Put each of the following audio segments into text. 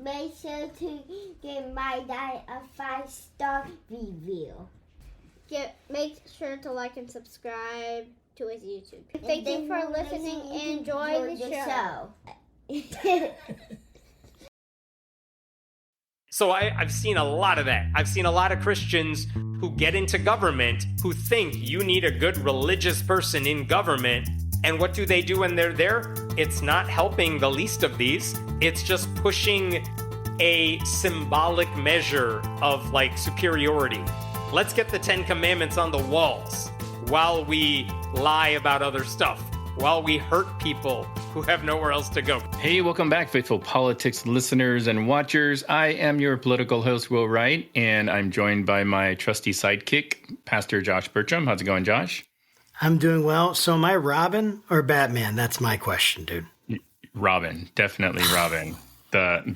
make sure to give my dad a 5-star review. Make sure to like and subscribe to his YouTube. Thank you for listening and enjoy the show. So I've seen a lot of that. I've seen a lot of Christians who get into government who think you need a good religious person in government. And what do they do when they're there? It's not helping the least of these. It's just pushing a symbolic measure of like superiority. Let's get the 10 Commandments on the walls while we lie about other stuff, while we hurt people who have nowhere else to go. Hey, welcome back, faithful politics listeners and watchers. I am your political host, Will Wright, and I'm joined by my trusty sidekick, Pastor Josh Bertram. How's it going, Josh? I'm doing well. So am I Robin or Batman? That's my question, dude. Robin, definitely Robin. I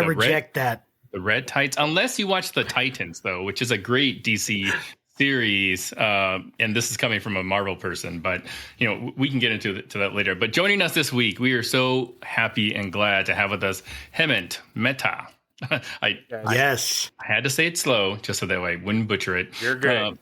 reject that. The Red Tights, unless you watch the Titans, though, which is a great DC series, and this is coming from a Marvel person, but we can get into that later. But joining us this week, we are so happy and glad to have with us Hemant Mehta. I had to say it slow just so that way I wouldn't butcher it. You're good.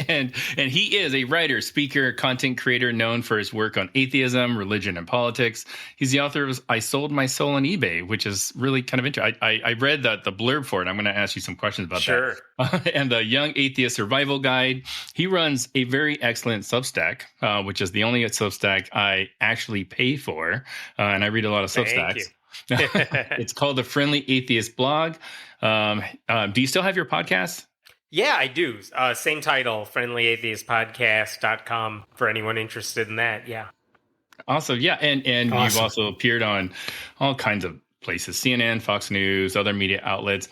And he is a writer, speaker, content creator known for his work on atheism, religion, and politics. He's the author of I Sold My Soul on eBay, which is really kind of interesting. I read the blurb for it. I'm going to ask you some questions about that. And the Young Atheist Survival Guide. He runs a very excellent Substack, which is the only Substack I actually pay for. And I read a lot of Substacks. It's called the Friendly Atheist blog. Do you still have your podcast? Yeah, I do. Same title, friendlyatheistpodcast.com for anyone interested in that. Yeah. Awesome. Yeah. And awesome. You've also appeared on all kinds of places, CNN, Fox News, other media outlets.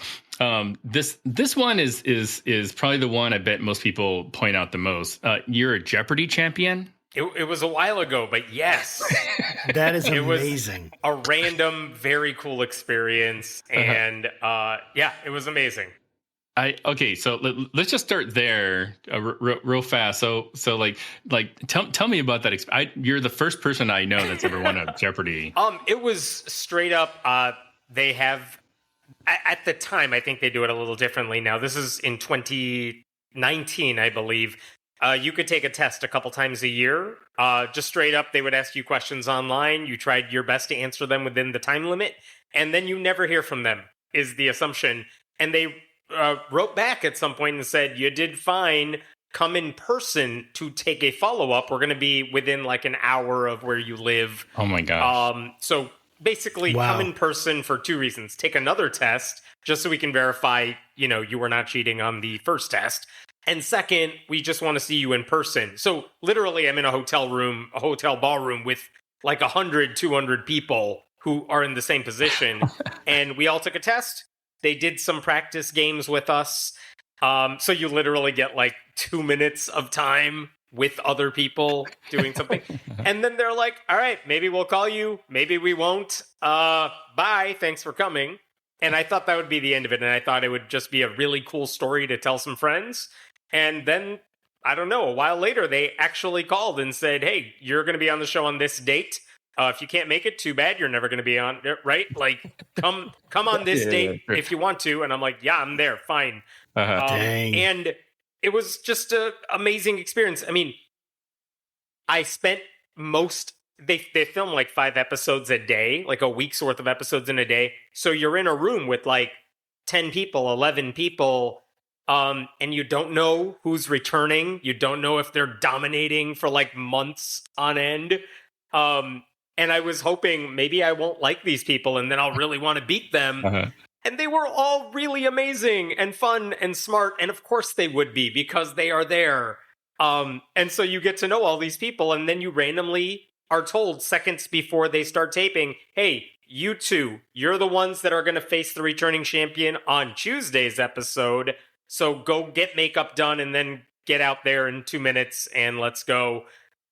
This one is probably the one I bet most people point out the most. You're a Jeopardy champion. It was a while ago, but yes. That is amazing. It was a random, very cool experience. And it was amazing. Okay, so let's just start there real fast. So tell me about that. You're the first person I know that's ever won a Jeopardy. It was straight up. They have at the time. I think they do it a little differently now. This is in 2019, I believe. You could take a test a couple times a year. Just straight up, they would ask you questions online. You tried your best to answer them within the time limit, and then you never hear from them, is the assumption. And they wrote back at some point and said, you did fine. Come in person to take a follow-up. We're going to be within like an hour of where you live. Oh, my gosh. So basically, come in person for 2 reasons. Take another test, just so we can verify, you were not cheating on the first test. And second, we just want to see you in person. So literally, I'm in a hotel ballroom with like 100, 200 people who are in the same position. And we all took a test. They did some practice games with us. So you literally get like 2 minutes of time with other people doing something. And then they're like, all right, maybe we'll call you. Maybe we won't. Bye. Thanks for coming. And I thought that would be the end of it. And I thought it would just be a really cool story to tell some friends. And then, I don't know, a while later, they actually called and said, hey, you're going to be on the show on this date. If you can't make it, too bad. You're never going to be on it, right? Like, come on this date if you want to. And I'm like, yeah, I'm there. Fine. Dang. And it was just an amazing experience. I mean, I spent they film like 5 episodes a day, like a week's worth of episodes in a day. So you're in a room with like 10 people, 11 people. And you don't know who's returning. You don't know if they're dominating for like months on end. And I was hoping maybe I won't like these people and then I'll really want to beat them. And they were all really amazing and fun and smart. And of course they would be because they are there. And so you get to know all these people and then you randomly are told seconds before they start taping, hey, you two, you're the ones that are going to face the returning champion on Tuesday's episode. So go get makeup done and then get out there in 2 minutes and let's go.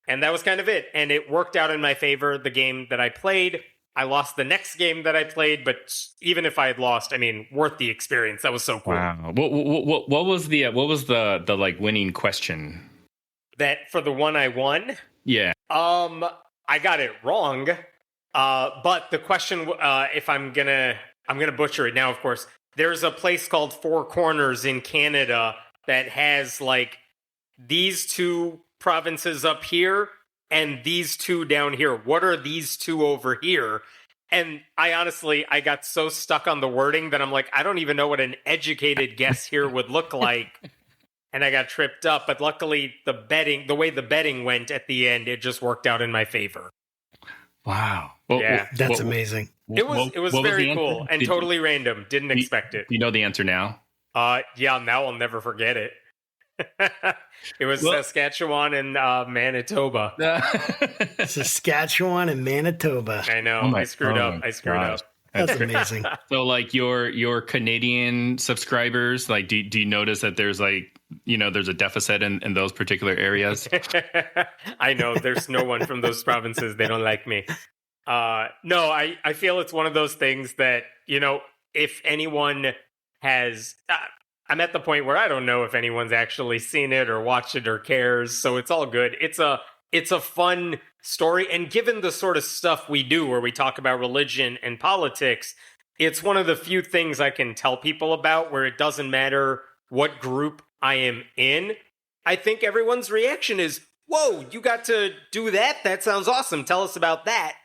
And that was kind of it. And it worked out in my favor, the game that I played. I lost the next game that I played, but even if I had lost, I mean, worth the experience. That was so cool. Wow. What was the like winning question? That for the one I won? Yeah. I got it wrong. But the question, if I'm gonna butcher it now, of course, there's a place called Four Corners in Canada that has like these two provinces up here and these two down here. What are these two over here? And I got so stuck on the wording that I'm like, I don't even know what an educated guess here would look like. And I got tripped up. But luckily, the way the betting went at the end, it just worked out in my favor. Wow. Yeah. That's amazing. It was very cool and totally random. Didn't expect it. You know the answer now? Yeah, now I'll never forget it. It was Saskatchewan and Manitoba. Saskatchewan and Manitoba. I know. I screwed up. That's amazing. So, like your Canadian subscribers, like, do you notice that there's like, there's a deficit in those particular areas? I know. There's no one from those provinces. They don't like me. No, I feel it's one of those things that, if anyone has... I'm at the point where I don't know if anyone's actually seen it or watched it or cares, so it's all good. It's a fun story, and given the sort of stuff we do where we talk about religion and politics, it's one of the few things I can tell people about where it doesn't matter what group I am in. I think everyone's reaction is, whoa, you got to do that? That sounds awesome. Tell us about that.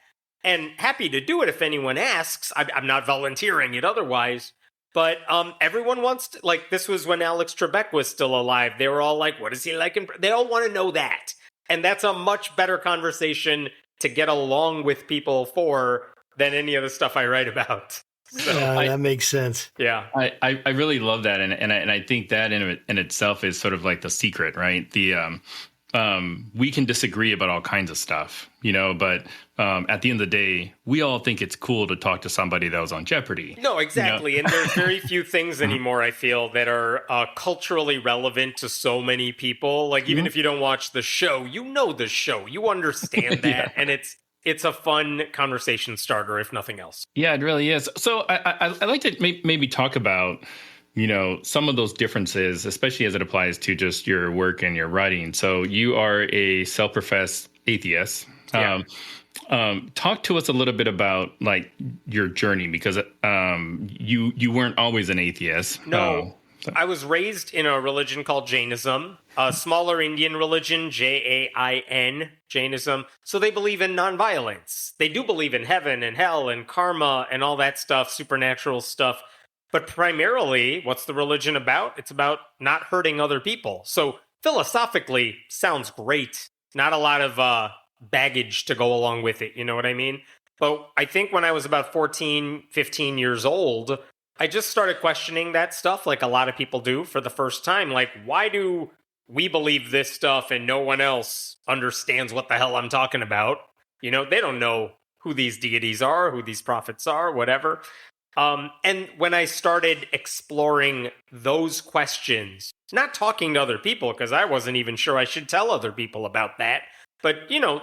And happy to do it if anyone asks. I'm not volunteering it otherwise. But everyone wants to, like, this was when Alex Trebek was still alive. They were all like, what is he like? They all want to know that. And that's a much better conversation to get along with people for than any of the stuff I write about. So that makes sense. Yeah. I really love that. And I think that in itself is sort of like the secret, right? We can disagree about all kinds of stuff, but at the end of the day, we all think it's cool to talk to somebody that was on Jeopardy. No, exactly. And there's very few things anymore, I feel, that are culturally relevant to so many people. Like, even if you don't watch the show, the show, you understand that. Yeah. And it's a fun conversation starter, if nothing else. Yeah, it really is. So I'd like to maybe talk about some of those differences, especially as it applies to just your work and your writing. So you are a self-professed atheist. Yeah. Talk to us a little bit about like your journey, because you weren't always an atheist. No, I was raised in a religion called Jainism, a smaller Indian religion, Jain, Jainism. So they believe in nonviolence. They do believe in heaven and hell and karma and all that stuff, supernatural stuff. But primarily, what's the religion about? It's about not hurting other people. So philosophically, sounds great. Not a lot of baggage to go along with it, you know what I mean? But I think when I was about 14, 15 years old, I just started questioning that stuff like a lot of people do for the first time. Like, why do we believe this stuff and no one else understands what the hell I'm talking about? They don't know who these deities are, who these prophets are, whatever. And when I started exploring those questions, not talking to other people, because I wasn't even sure I should tell other people about that, but,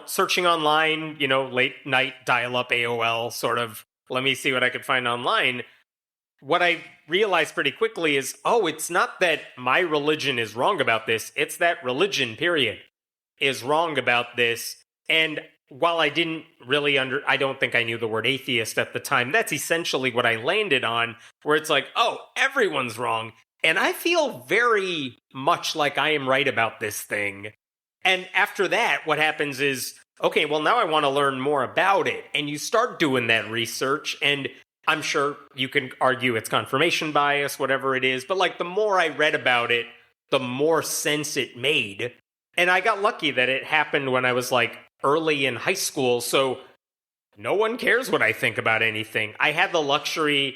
searching online, late night dial-up AOL sort of, let me see what I could find online. What I realized pretty quickly is, it's not that my religion is wrong about this. It's that religion, period, is wrong about this. And while I didn't really I don't think I knew the word atheist at the time, that's essentially what I landed on, where it's like, everyone's wrong. And I feel very much like I am right about this thing. And after that, what happens is, okay, well, now I want to learn more about it. And you start doing that research, and I'm sure you can argue it's confirmation bias, whatever it is. But like, the more I read about it, the more sense it made. And I got lucky that it happened when I was like early in high school, so no one cares what I think about anything. I had the luxury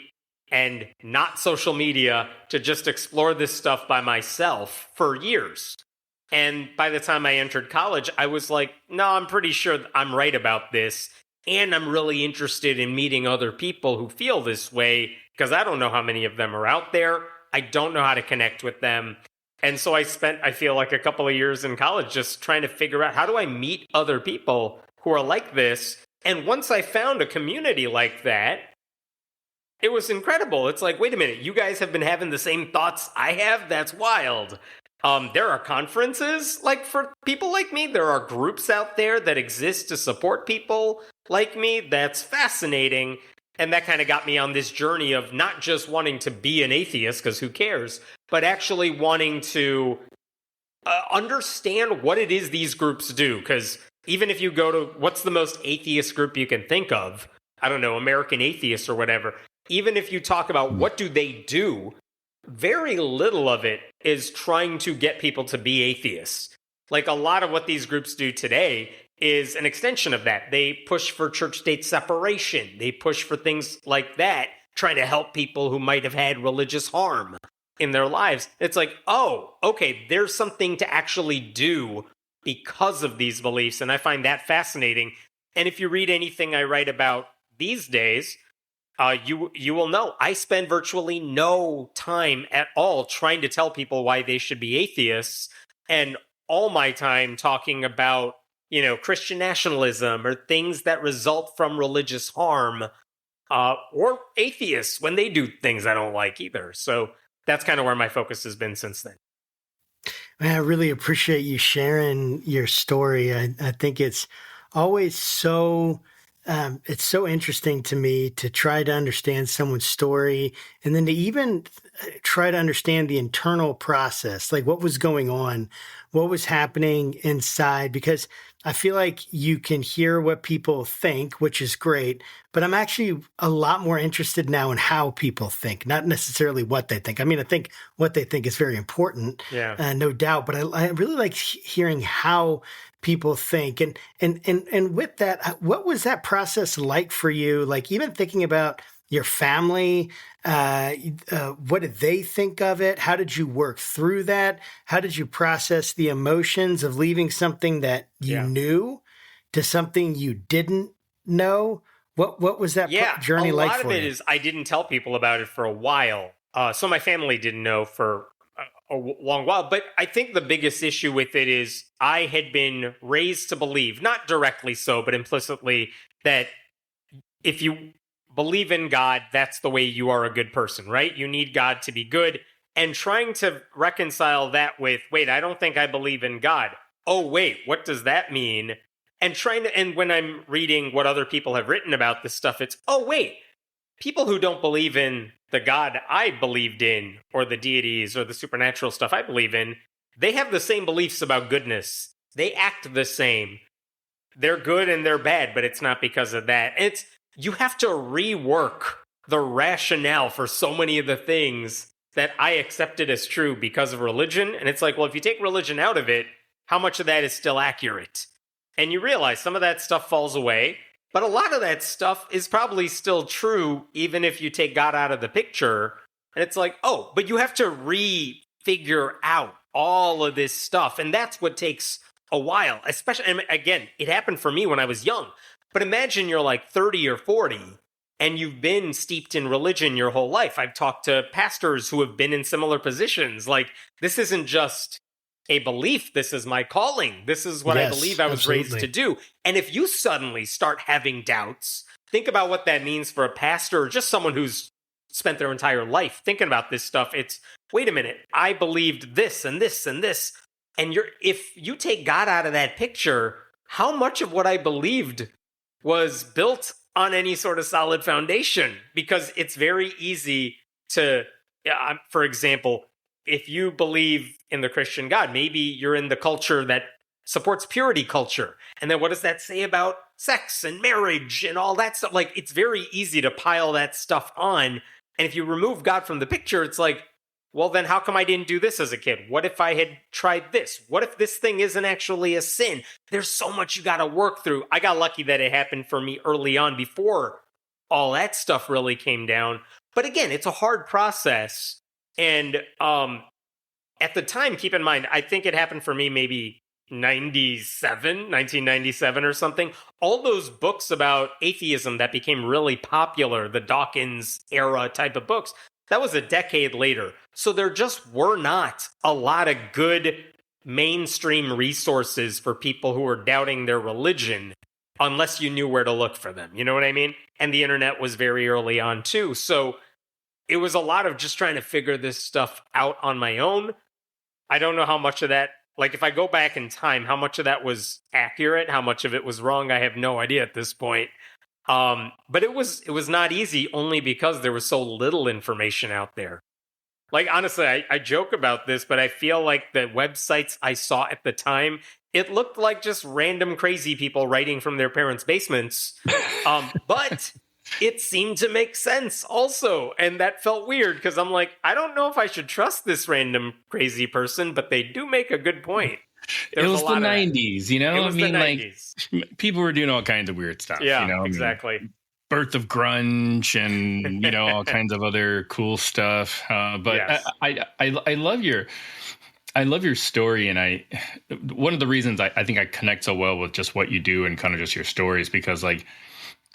and not social media to just explore this stuff by myself for years. And by the time I entered college, I was like, no, I'm pretty sure I'm right about this. And I'm really interested in meeting other people who feel this way, because I don't know how many of them are out there. I don't know how to connect with them. And so I spent, I feel like, a couple of years in college just trying to figure out, how do I meet other people who are like this? And once I found a community like that, it was incredible. It's like, wait a minute, you guys have been having the same thoughts I have? That's wild. There are conferences, like, for people like me. There are groups out there that exist to support people like me, that's fascinating. And that kind of got me on this journey of not just wanting to be an atheist, because who cares, but actually wanting to understand what it is these groups do. Because even if you go to what's the most atheist group you can think of, I don't know, American Atheists or whatever, even if you talk about what do they do, very little of it is trying to get people to be atheists. Like a lot of what these groups do today is an extension of that. They push for church-state separation. They push for things like that, trying to help people who might have had religious harm in their lives. It's like, oh, okay, there's something to actually do because of these beliefs, and I find that fascinating. And if you read anything I write about these days, you will know I spend virtually no time at all trying to tell people why they should be atheists, and all my time talking about, Christian nationalism or things that result from religious harm, or atheists when they do things I don't like either. So that's kind of where my focus has been since then. Man, I really appreciate you sharing your story. I think it's always it's so interesting to me to try to understand someone's story and then to even try to understand the internal process, like what was going on, what was happening inside, because I feel like you can hear what people think, which is great, but I'm actually a lot more interested now in how people think, not necessarily what they think. I mean, I think what they think is very important, no doubt, but I really like hearing how people think. And with that, what was that process like for you? Like even thinking about your family, what did they think of it? How did you work through that? How did you process the emotions of leaving something that you knew to something you didn't know? What was that journey like for you? A lot of it is I didn't tell people about it for a while. So my family didn't know for a long while. But I think the biggest issue with it is I had been raised to believe, not directly so, but implicitly, that if you believe in God, that's the way you are a good person, right? You need God to be good. And trying to reconcile that with, wait, I don't think I believe in God. Oh, wait, what does that mean? And when I'm reading what other people have written about this stuff, it's, oh, wait, people who don't believe in the God I believed in, or the deities, or the supernatural stuff I believe in, they have the same beliefs about goodness. They act the same. They're good and they're bad, but it's not because of that. You have to rework the rationale for so many of the things that I accepted as true because of religion. And it's like, well, if you take religion out of it, how much of that is still accurate? And you realize some of that stuff falls away, but a lot of that stuff is probably still true, even if you take God out of the picture. And it's like, oh, but you have to refigure out all of this stuff. And that's what takes a while, especially, and again, it happened for me when I was young. But imagine you're like 30 or 40 and you've been steeped in religion your whole life. I've talked to pastors who have been in similar positions. Like, this isn't just a belief. This is my calling. This is what I believe I was raised to do. And if you suddenly start having doubts, think about what that means for a pastor or just someone who's spent their entire life thinking about this stuff. It's, wait a minute, I believed this and this and this. And if you take God out of that picture, how much of what I believed was built on any sort of solid foundation? Because it's very easy to, for example, if you believe in the Christian God, maybe you're in the culture that supports purity culture. And then what does that say about sex and marriage and all that stuff? Like, it's very easy to pile that stuff on. And if you remove God from the picture, it's like, well, then how come I didn't do this as a kid? What if I had tried this? What if this thing isn't actually a sin? There's so much you got to work through. I got lucky that it happened for me early on before all that stuff really came down. But again, it's a hard process. And at the time, keep in mind, I think it happened for me maybe 1997 or something. All those books about atheism that became really popular, the Dawkins era type of books, that was a decade later. So there just were not a lot of good mainstream resources for people who were doubting their religion unless you knew where to look for them. You know what I mean? And the internet was very early on too. So it was a lot of just trying to figure this stuff out on my own. I don't know how much of that Like, if I go back in time, how much of that was accurate? How much of it was wrong? I have no idea at this point. But it was not easy, only because there was so little information out there. Like, honestly, I joke about this, but I feel like the websites I saw at the time, it looked like just random crazy people writing from their parents' basements. But it seemed to make sense also. And that felt weird because I'm like, I don't know if I should trust this random crazy person, but they do make a good point. It was the 90s, you know? It was the 90s. Like, people were doing all kinds of weird stuff. Yeah, you know? exactly. Birth of grunge and, you know, all kinds of other cool stuff. But yes. I love your story. And one of the reasons I think I connect so well with just what you do and kind of just your stories, because like,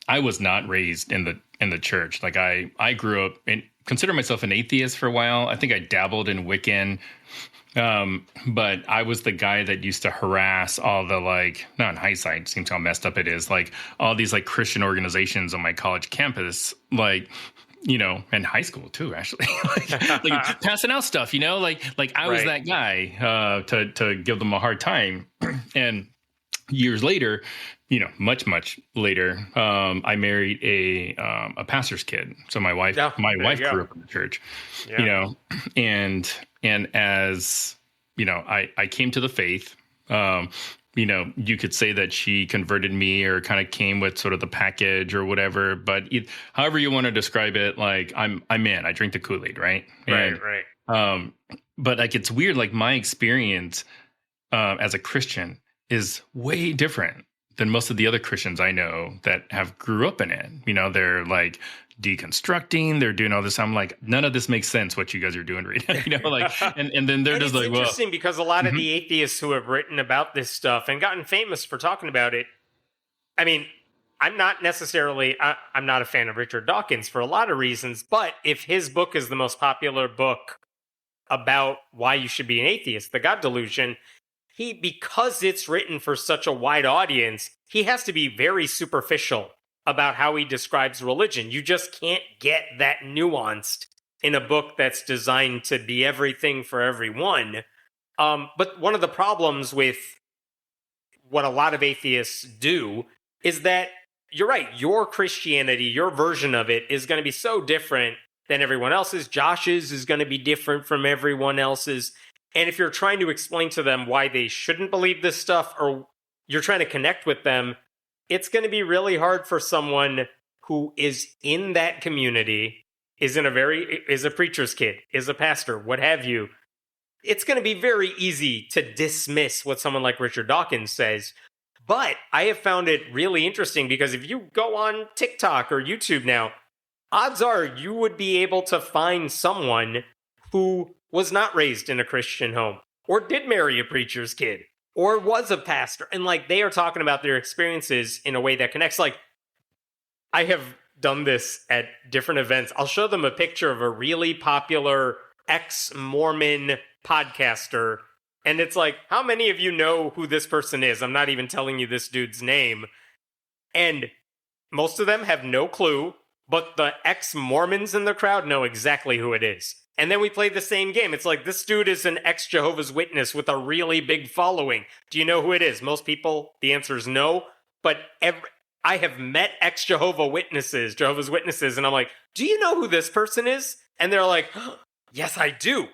I was not raised in the church. Like I grew up and consider myself an atheist for a while. I think I dabbled in Wiccan. But I was the guy that used to harass all the, like, not in hindsight, seems how messed up it is, like all these like Christian organizations on my college campus, like, you know, and high school too, actually, like passing out stuff, you know, like I was that guy, to give them a hard time. And years later, you know, much later, I married a pastor's kid. So my wife grew up in the church, you know, and as, you know, I came to the faith, you know, you could say that she converted me or kind of came with sort of the package or whatever, but however you want to describe it, like I'm in, I drink the Kool-Aid, right? Right. But like, it's weird. Like my experience, as a Christian is way different than most of the other Christians I know that have grew up in it. You know, they're like deconstructing, they're doing all this. I'm like, none of this makes sense what you guys are doing right now. You know, like, and then they're just like, well. It's interesting because a lot of the atheists who have written about this stuff and gotten famous for talking about it, I mean, I'm not necessarily, I'm not a fan of Richard Dawkins for a lot of reasons, but if his book is the most popular book about why you should be an atheist, The God Delusion, because it's written for such a wide audience, he has to be very superficial about how he describes religion. You just can't get that nuanced in a book that's designed to be everything for everyone. But one of the problems with what a lot of atheists do is that, you're right, your Christianity, your version of it is going to be so different than everyone else's. Josh's is going to be different from everyone else's. And if you're trying to explain to them why they shouldn't believe this stuff, or you're trying to connect with them, it's going to be really hard for someone who is in that community, is a preacher's kid, is a pastor, what have you. It's going to be very easy to dismiss what someone like Richard Dawkins says. But I have found it really interesting because if you go on TikTok or YouTube now, odds are you would be able to find someone who was not raised in a Christian home, or did marry a preacher's kid, or was a pastor. And like, they are talking about their experiences in a way that connects. Like, I have done this at different events. I'll show them a picture of a really popular ex-Mormon podcaster. And it's like, how many of you know who this person is? I'm not even telling you this dude's name. And most of them have no clue, but the ex-Mormons in the crowd know exactly who it is. And then we play the same game. It's like, this dude is an ex-Jehovah's Witness with a really big following. Do you know who it is? Most people, the answer is no. But I have met ex-Jehovah's Witnesses, and I'm like, do you know who this person is? And they're like, oh, yes, I do.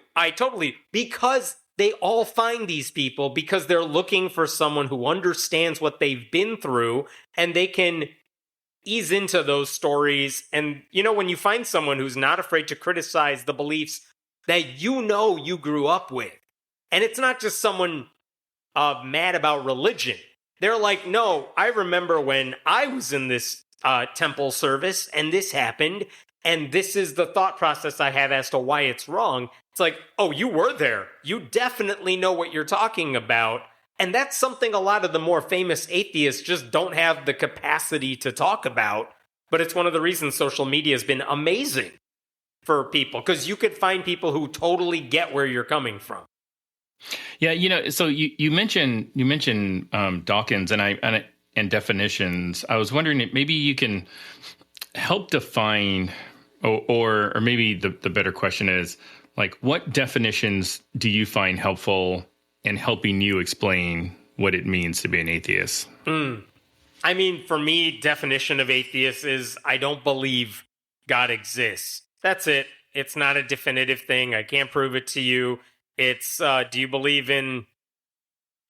Because they all find these people because they're looking for someone who understands what they've been through, and they can ease into those stories. And, you know, when you find someone who's not afraid to criticize the beliefs that you grew up with, and it's not just someone mad about religion. They're like, no, I remember when I was in this temple service and this happened, and this is the thought process I have as to why it's wrong. It's like, oh, you were there. You definitely know what you're talking about. And that's something a lot of the more famous atheists just don't have the capacity to talk about. But it's one of the reasons social media has been amazing for people, because you could find people who totally get where you're coming from. Yeah, you know, so you mentioned Dawkins and definitions. I was wondering if maybe you can help define, or maybe the better question is, like, what definitions do you find helpful and helping you explain what it means to be an atheist? I mean, for me, definition of atheist is I don't believe God exists. That's it. It's not a definitive thing. I can't prove it to you. It's, do you believe in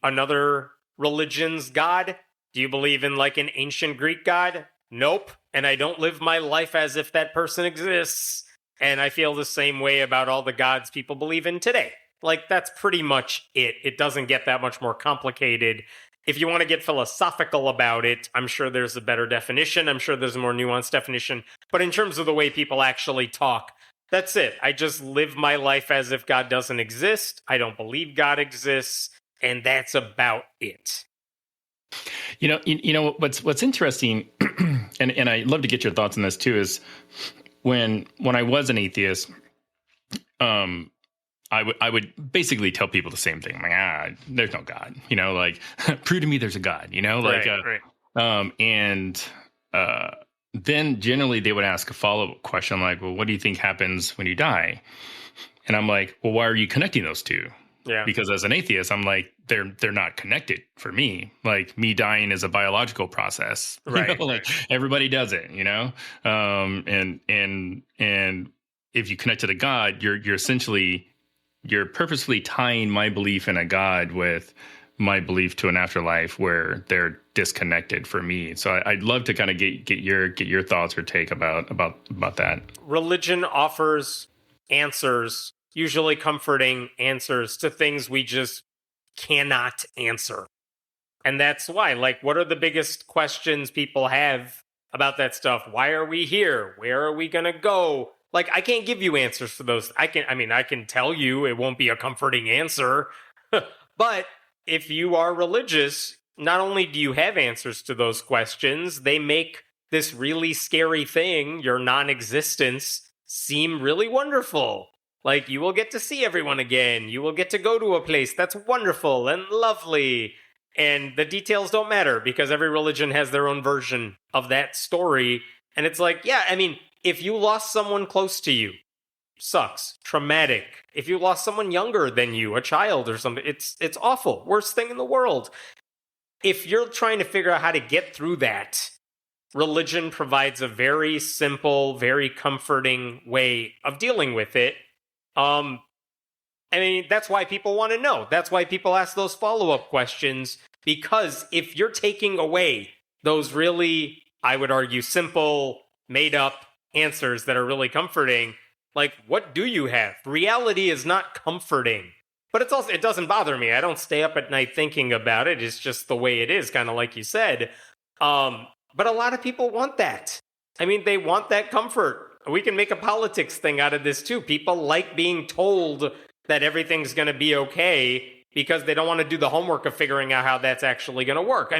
another religion's God? Do you believe in like an ancient Greek God? Nope. And I don't live my life as if that person exists. And I feel the same way about all the gods people believe in today. Like, that's pretty much it. It doesn't get that much more complicated. If you want to get philosophical about it, I'm sure there's a better definition. I'm sure there's a more nuanced definition. But in terms of the way people actually talk, that's it. I just live my life as if God doesn't exist. I don't believe God exists. And that's about it. You know what's interesting, and I'd love to get your thoughts on this too, is when I was an atheist, I would basically tell people the same thing. I'm like, there's no God, like prove to me there's a God, like, right. And then generally they would ask a follow-up question like, well, what do you think happens when you die? And I'm like, well, why are you connecting those two? Yeah. Because as an atheist, I'm like, they're not connected for me. Like me dying is a biological process, right? Like everybody does it, and if you connect to the God, you're purposefully tying my belief in a God with my belief to an afterlife where they're disconnected for me. So I'd love to kind of get your thoughts or take about that. Religion offers answers, usually comforting answers to things we just cannot answer. And that's why, like, what are the biggest questions people have about that stuff? Why are we here? Where are we going to go? Like, I can't give you answers for those. I can tell you it won't be a comforting answer. But if you are religious, not only do you have answers to those questions, they make this really scary thing, your non-existence, seem really wonderful. Like, you will get to see everyone again. You will get to go to a place that's wonderful and lovely. And the details don't matter because every religion has their own version of that story. And it's like, yeah, if you lost someone close to you, sucks, traumatic. If you lost someone younger than you, a child or something, it's awful, worst thing in the world. If you're trying to figure out how to get through that, religion provides a very simple, very comforting way of dealing with it. That's why people want to know. That's why people ask those follow-up questions, because if you're taking away those really, I would argue, simple, made-up answers that are really comforting, like, what do you have? Reality is not comforting. But it doesn't bother me. I don't stay up at night thinking about it. It's just the way it is, kind of like you said. But a lot of people want that. They want that comfort. We can make a politics thing out of this too. People like being told that everything's going to be okay because they don't want to do the homework of figuring out how that's actually going to work.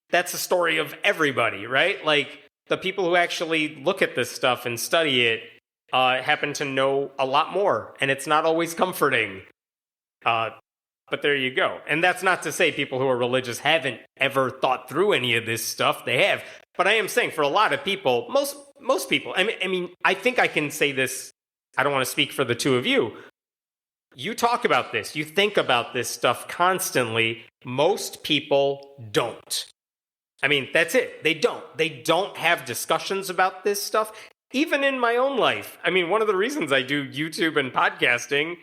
That's the story of everybody, right? Like, the people who actually look at this stuff and study it happen to know a lot more, and it's not always comforting. But there you go. And that's not to say people who are religious haven't ever thought through any of this stuff. They have. But I am saying for a lot of people, most people, I think I can say this. I don't want to speak for the two of you. You talk about this. You think about this stuff constantly. Most people don't. That's it. They don't. They don't have discussions about this stuff. Even in my own life. One of the reasons I do YouTube and podcasting,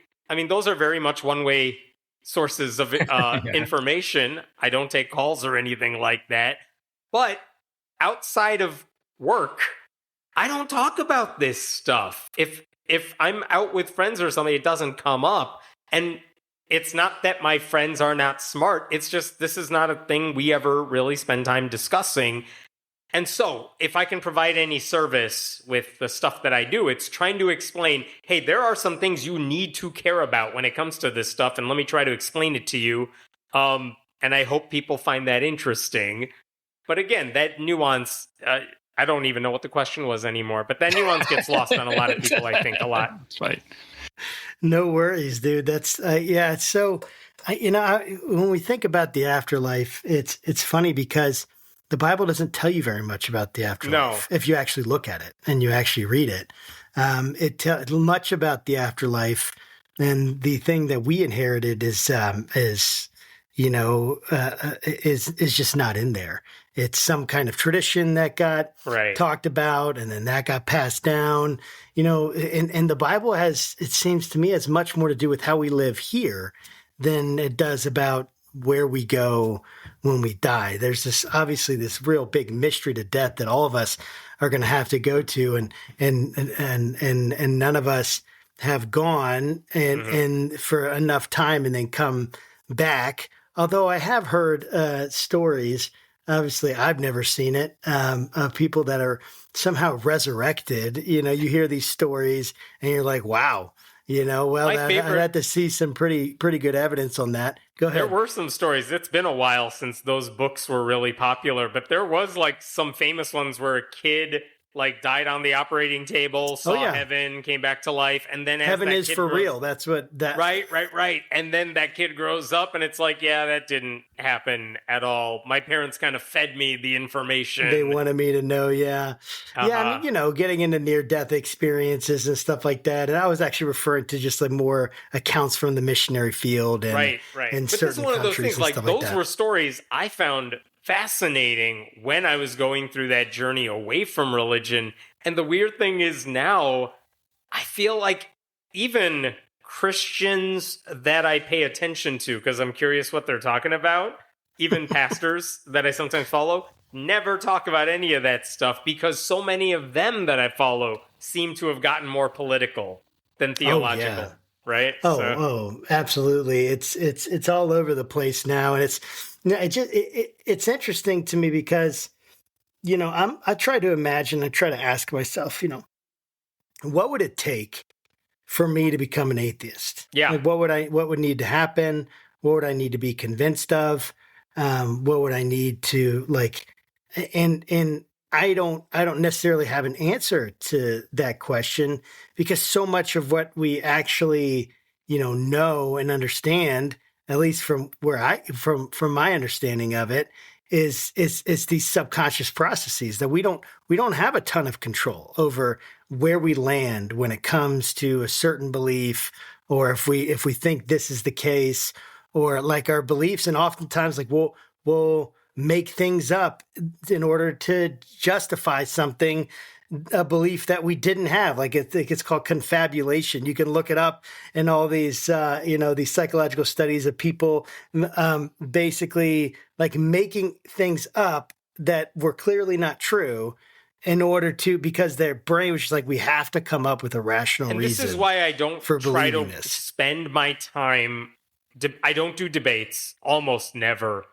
those are very much one-way sources of information. I don't take calls or anything like that. But outside of work, I don't talk about this stuff. If I'm out with friends or something, it doesn't come up. And it's not that my friends are not smart. It's just this is not a thing we ever really spend time discussing. And so if I can provide any service with the stuff that I do, it's trying to explain, hey, there are some things you need to care about when it comes to this stuff. And let me try to explain it to you. And I hope people find that interesting. But again, that nuance, I don't even know what the question was anymore, but that nuance gets lost on a lot of people, I think, a lot. That's right. No worries, dude. That's, it's so, when we think about the afterlife, it's funny because the Bible doesn't tell you very much about the afterlife. No. If you actually look at it and you actually read it. It tells much about the afterlife And the thing that we inherited is just not in there. It's some kind of tradition that got talked about, and then that got passed down. And the Bible has, it seems to me, has much more to do with how we live here than it does about where we go when we die. There's obviously this real big mystery to death that all of us are going to have to go to, and none of us have gone and for enough time and then come back. Although I have heard stories, obviously I've never seen it, of people that are somehow resurrected. You hear these stories and you're like, wow. I'd have to see some pretty good evidence on that. Go ahead. There were some stories. It's been a while since those books were really popular, but there was some famous ones where a kid died on the operating table, saw heaven, came back to life, and then heaven is for real. That's what that. Right. And then that kid grows up, and it's that didn't happen at all. My parents kind of fed me the information they wanted me to know. Yeah. I mean, getting into near-death experiences and stuff like that. And I was actually referring to just more accounts from the missionary field and right. And but this is one of those things. Those were stories I found fascinating when I was going through that journey away from religion. And the weird thing is now I feel like even Christians that I pay attention to, because I'm curious what they're talking about, even pastors that I sometimes follow, never talk about any of that stuff, because so many of them that I follow seem to have gotten more political than theological. Oh, yeah. Right? Absolutely. It's all over the place now. And it's interesting to me because, I try to imagine, I try to ask myself, what would it take for me to become an atheist? Yeah. What would need to happen? What would I need to be convinced of? What would I need to and I don't necessarily have an answer to that question, because so much of what we actually, know and understand, at least from from my understanding of it, is these subconscious processes that we don't have a ton of control over where we land when it comes to a certain belief, or if we think this is the case, or our beliefs, and oftentimes we'll make things up in order to justify something, a belief that we didn't have. I think it's called confabulation. You can look it up in all these, these psychological studies of people basically making things up that were clearly not true in order to, because their brain was just we have to come up with a rational reason. This is why I don't try to this. spend my time. I don't do debates, almost never.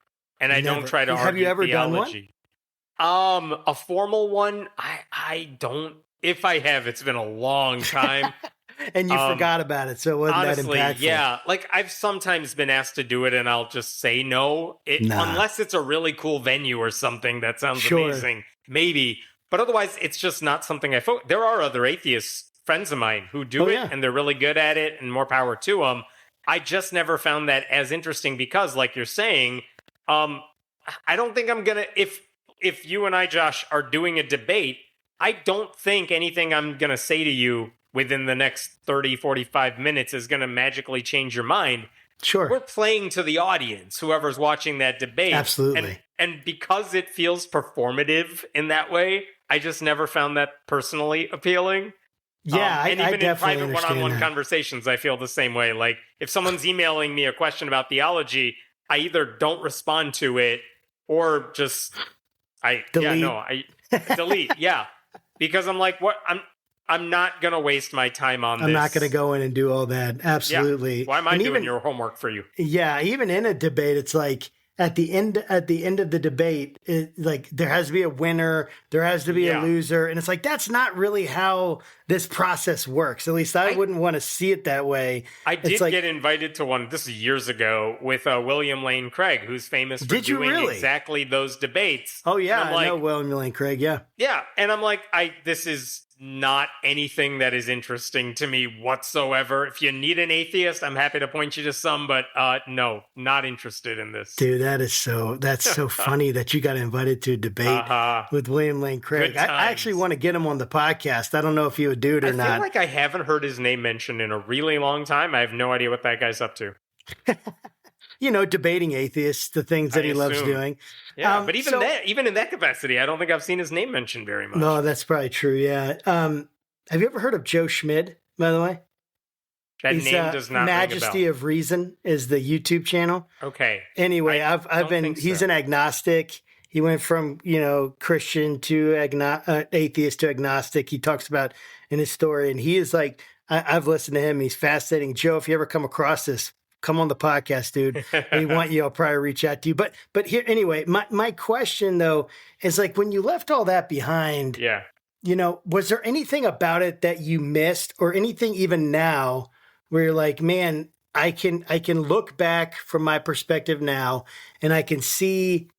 And I don't try to argue. Have you ever theology. Done one? A formal one? I don't. If I have, it's been a long time. And you forgot about it, so it wasn't honestly, that impactful. Yeah. I've sometimes been asked to do it, and I'll just say no. Unless it's a really cool venue or something that sounds amazing. Maybe. But otherwise, it's just not something I focus. There are other atheist friends of mine who do it, and they're really good at it, and more power to them. I just never found that as interesting because, like you're saying, I don't think I'm going to, if you and I, Josh, are doing a debate, I don't think anything I'm going to say to you within the next 30, 45 minutes is going to magically change your mind. Sure. We're playing to the audience, whoever's watching that debate. Absolutely. And because it feels performative in that way, I just never found that personally appealing. Yeah, and I even in private one-on-one that. conversations, I feel the same way. If someone's emailing me a question about theology, I either don't respond to it or just delete. Delete. Yeah, because I'm what I'm not gonna waste my time on this. I'm not gonna go in and do all that. Absolutely. Yeah. Why am I doing your homework for you? Yeah, even in a debate, it's at the end of the debate, there has to be a winner, there has to be a loser, and it's that's not really how this process works. At least I wouldn't want to see it that way. I did get invited to one. This is years ago with William Lane Craig, who's famous for doing exactly those debates. Oh yeah, I know William Lane Craig. Yeah, yeah, and I'm this is not anything that is interesting to me whatsoever. If you need an atheist, I'm happy to point you to some, but no, not interested in this. Dude, that's so funny that you got invited to a debate with William Lane Craig. I actually want to get him on the podcast. I don't know if you would do it or not. I feel like I haven't heard his name mentioned in a really long time. I have no idea what that guy's up to. Debating atheists, the things that he loves doing. Yeah, but even in that capacity, I don't think I've seen his name mentioned very much. No, that's probably true, yeah. Have you ever heard of Joe Schmid, by the way? That name does not Majesty ring a bell. of Reason is the YouTube channel. Okay. Anyway, he's an agnostic. He went from, Christian to atheist to agnostic. He talks about in his story, and he is like, I've listened to him. He's fascinating. Joe, if you ever come across this, come on the podcast, dude. We want you. I'll probably reach out to you. But here, anyway, my question though is like, when you left all that behind, was there anything about it that you missed, or anything even now where you're like, man, I can look back from my perspective now, and I can see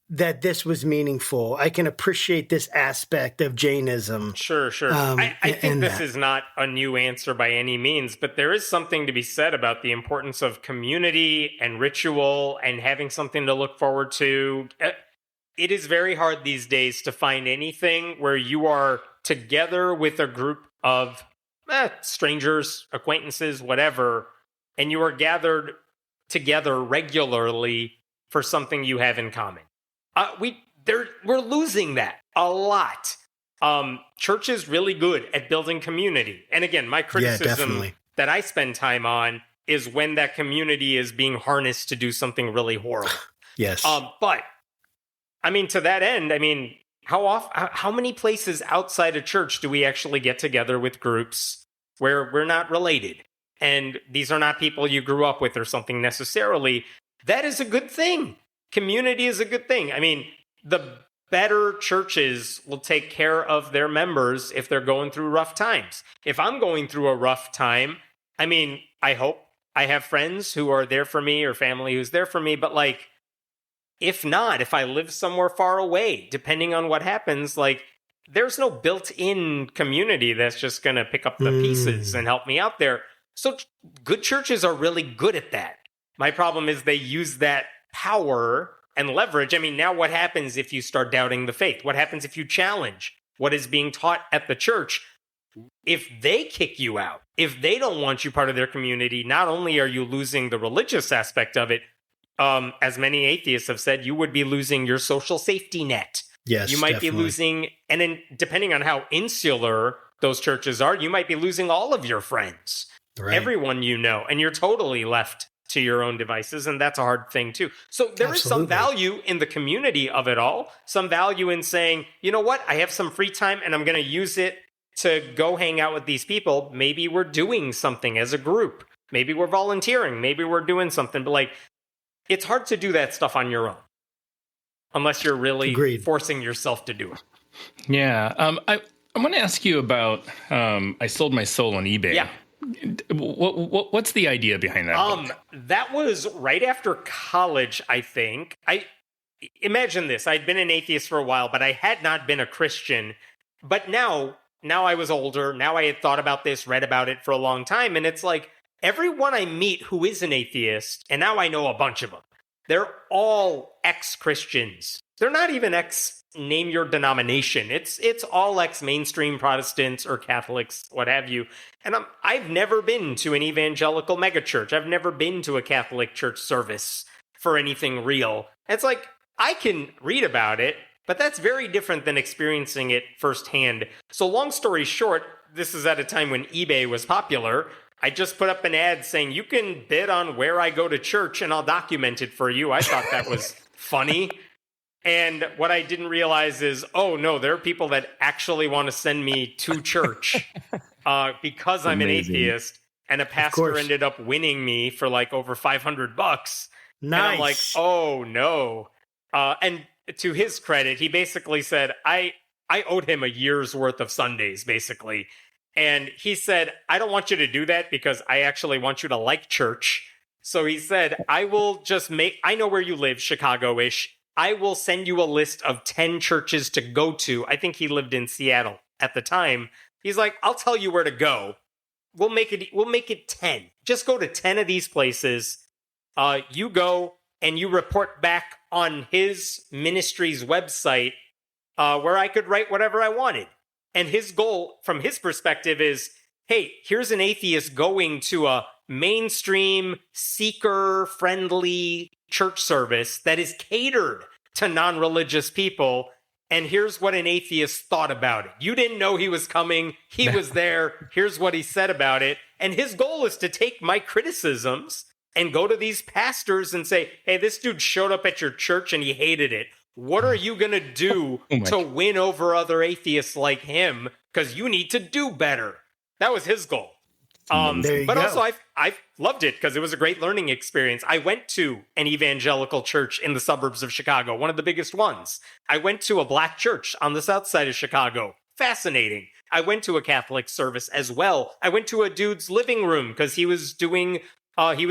that this was meaningful. I can appreciate this aspect of Jainism. Sure. I think this is not a new answer by any means, but there is something to be said about the importance of community and ritual and having something to look forward to. It is very hard these days to find anything where you are together with a group of strangers, acquaintances, whatever, and you are gathered together regularly for something you have in common. We're losing that a lot. Church is really good at building community. And again, my criticism that I spend time on is when that community is being harnessed to do something really horrible. Yes. But I mean, to that end, how many places outside of church do we actually get together with groups where we're not related? And these are not people you grew up with or something necessarily. That is a good thing. Community is a good thing. I mean, the better churches will take care of their members if they're going through rough times. If I'm going through a rough time, I hope I have friends who are there for me or family who's there for me. But if not, if I live somewhere far away, depending on what happens, there's no built-in community that's just going to pick up the pieces and help me out there. So good churches are really good at that. My problem is they use that power and leverage. Now what happens if you start doubting the faith? What happens if you challenge what is being taught at the church? If they kick you out, if they don't want you part of their community, not only are you losing the religious aspect of it, as many atheists have said, you would be losing your social safety net. Yes, you might definitely be losing, and then depending on how insular those churches are, you might be losing all of your friends, everyone you know, and you're totally left to your own devices, and that's a hard thing too. So there is some value in the community of it all, some value in saying, you know what, I have some free time and I'm going to use it to go hang out with these people. Maybe we're doing something as a group. Maybe we're volunteering. Maybe we're doing something. But it's hard to do that stuff on your own unless you're really forcing yourself to do it. Yeah. I want to ask you about I sold my soul on eBay. Yeah. What's the idea behind that book? That was right after college, I think. Imagine this. I'd been an atheist for a while, but I had not been a Christian. But now I was older. Now I had thought about this, read about it for a long time. And it's like everyone I meet who is an atheist, and now I know a bunch of them, they're all ex-Christians. They're not even name your denomination. It's all ex-mainstream Protestants or Catholics, what have you. And I've never been to an evangelical megachurch. I've never been to a Catholic church service for anything real. It's like, I can read about it, but that's very different than experiencing it firsthand. So long story short, this is at a time when eBay was popular. I just put up an ad saying, you can bid on where I go to church and I'll document it for you. I thought that was funny. And what I didn't realize is, oh no, there are people that actually want to send me to church because I'm an atheist. And a pastor ended up winning me for over $500. Nice. And I'm like, oh no. And to his credit, he basically said, I owed him a year's worth of Sundays, basically. And he said, I don't want you to do that because I actually want you to like church. So he said, I know where you live, Chicago-ish. I will send you a list of 10 churches to go to. I think he lived in Seattle. at the time. He's like, I'll tell you where to go. We'll make it 10. Just go to 10 of these places. You go and you report back on his ministry's website where I could write whatever I wanted. And his goal, from his perspective, is, hey, here's an atheist going to a mainstream, seeker-friendly church service that is catered to non-religious people. And here's what an atheist thought about it. You didn't know he was coming. He was there. Here's what he said about it. And his goal is to take my criticisms and go to these pastors and say, hey, this dude showed up at your church and he hated it. What are you going to do to win over other atheists like him? Because you need to do better. That was his goal. But also, I've loved it because it was a great learning experience. I went to an evangelical church in the suburbs of Chicago, one of the biggest ones. I went to a black church on the south side of Chicago. Fascinating. I went to a Catholic service as well. I went to a dude's living room because he was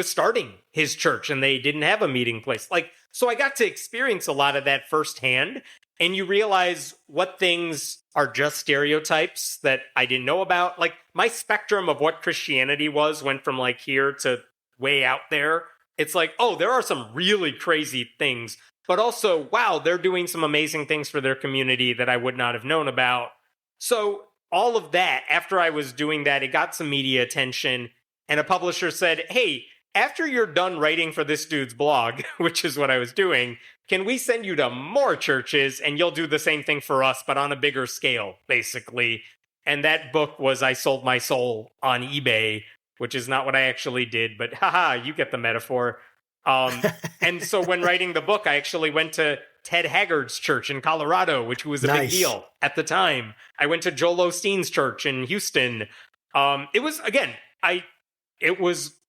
starting his church and they didn't have a meeting place. So I got to experience a lot of that firsthand. And you realize what things are just stereotypes that I didn't know about. Like, my spectrum of what Christianity went from like here to way out there. It's like, oh, there are some really crazy things, but also, wow, they're doing some amazing things for their community that I would not have known about. So all of that, after I was doing that, it got some media attention, and a publisher said, hey, after you're done writing for this dude's blog, which is what I was doing, can we send you to more churches and you'll do the same thing for us, but on a bigger scale, basically. And that book was I Sold My Soul on eBay, which is not what I actually did, but haha, you get the metaphor. And so when writing the book, I actually went to Ted Haggard's church in Colorado, which was a big deal at the time. I went to Joel Osteen's church in Houston. It was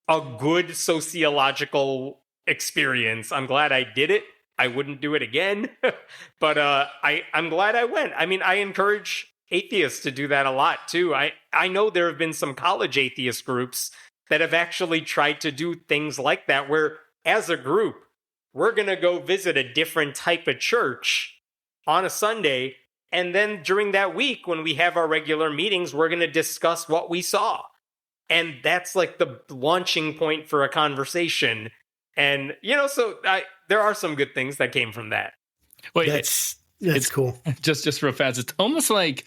a good sociological experience. I'm glad I did it. I wouldn't do it again, but I'm glad I went. I mean, I encourage atheists to do that a lot too. I know there have been some college atheist groups that have actually tried to do things like that, where as a group, we're going to go visit a different type of church on a Sunday. And then during that week, when we have our regular meetings, we're going to discuss what we saw. And that's like the launching point for a conversation. And, so there are some good things that came from that. Well, that's cool. Just real fast. It's almost like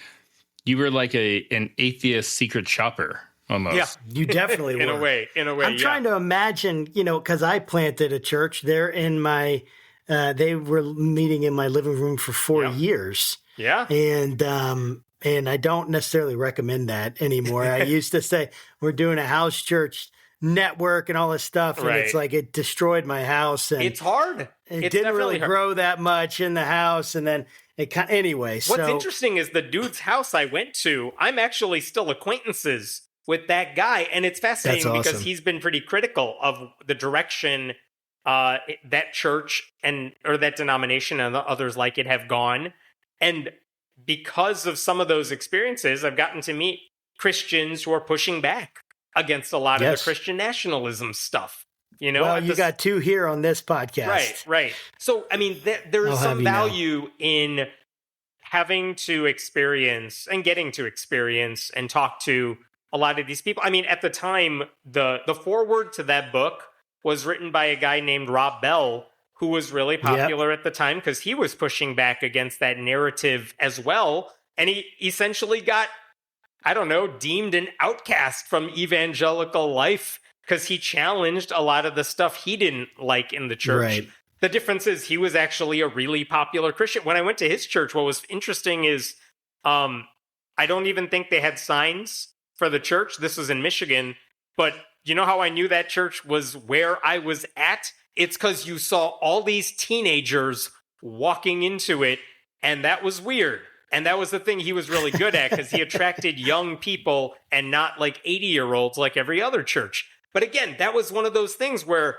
you were like an atheist secret shopper. Almost. Yeah, you definitely were. In a way. I'm trying to imagine, because I planted a church. They're in my, they were meeting in my living room for 4 years. Yeah. And I don't necessarily recommend that anymore. I used to say we're doing a house church network and all this stuff, and it's like it destroyed my house. And it's hard. It didn't really grow that much in the house, and then anyway. What's interesting is the dude's house I went to, I'm actually still acquaintances with that guy, and it's fascinating because he's been pretty critical of the direction that church or that denomination and the others like it have gone. And because of some of those experiences, I've gotten to meet Christians who are pushing back against a lot of the Christian nationalism stuff. Well, you got two here on this podcast. Right. So, I mean, there is some value in having to experience and getting to experience and talk to a lot of these people. I mean, at the time, the foreword to that book was written by a guy named Rob Bell, who was really popular at the time because he was pushing back against that narrative as well. And he essentially got, deemed an outcast from evangelical life because he challenged a lot of the stuff he didn't like in the church. Right. The difference is he was actually a really popular Christian. When I went to his church, what was interesting is I don't even think they had signs for the church. This was in Michigan. But you know how I knew that church was where I was at? It's because you saw all these teenagers walking into it, and that was weird. And that was the thing he was really good at, because he attracted young people and not like 80-year-olds like every other church. But again, that was one of those things where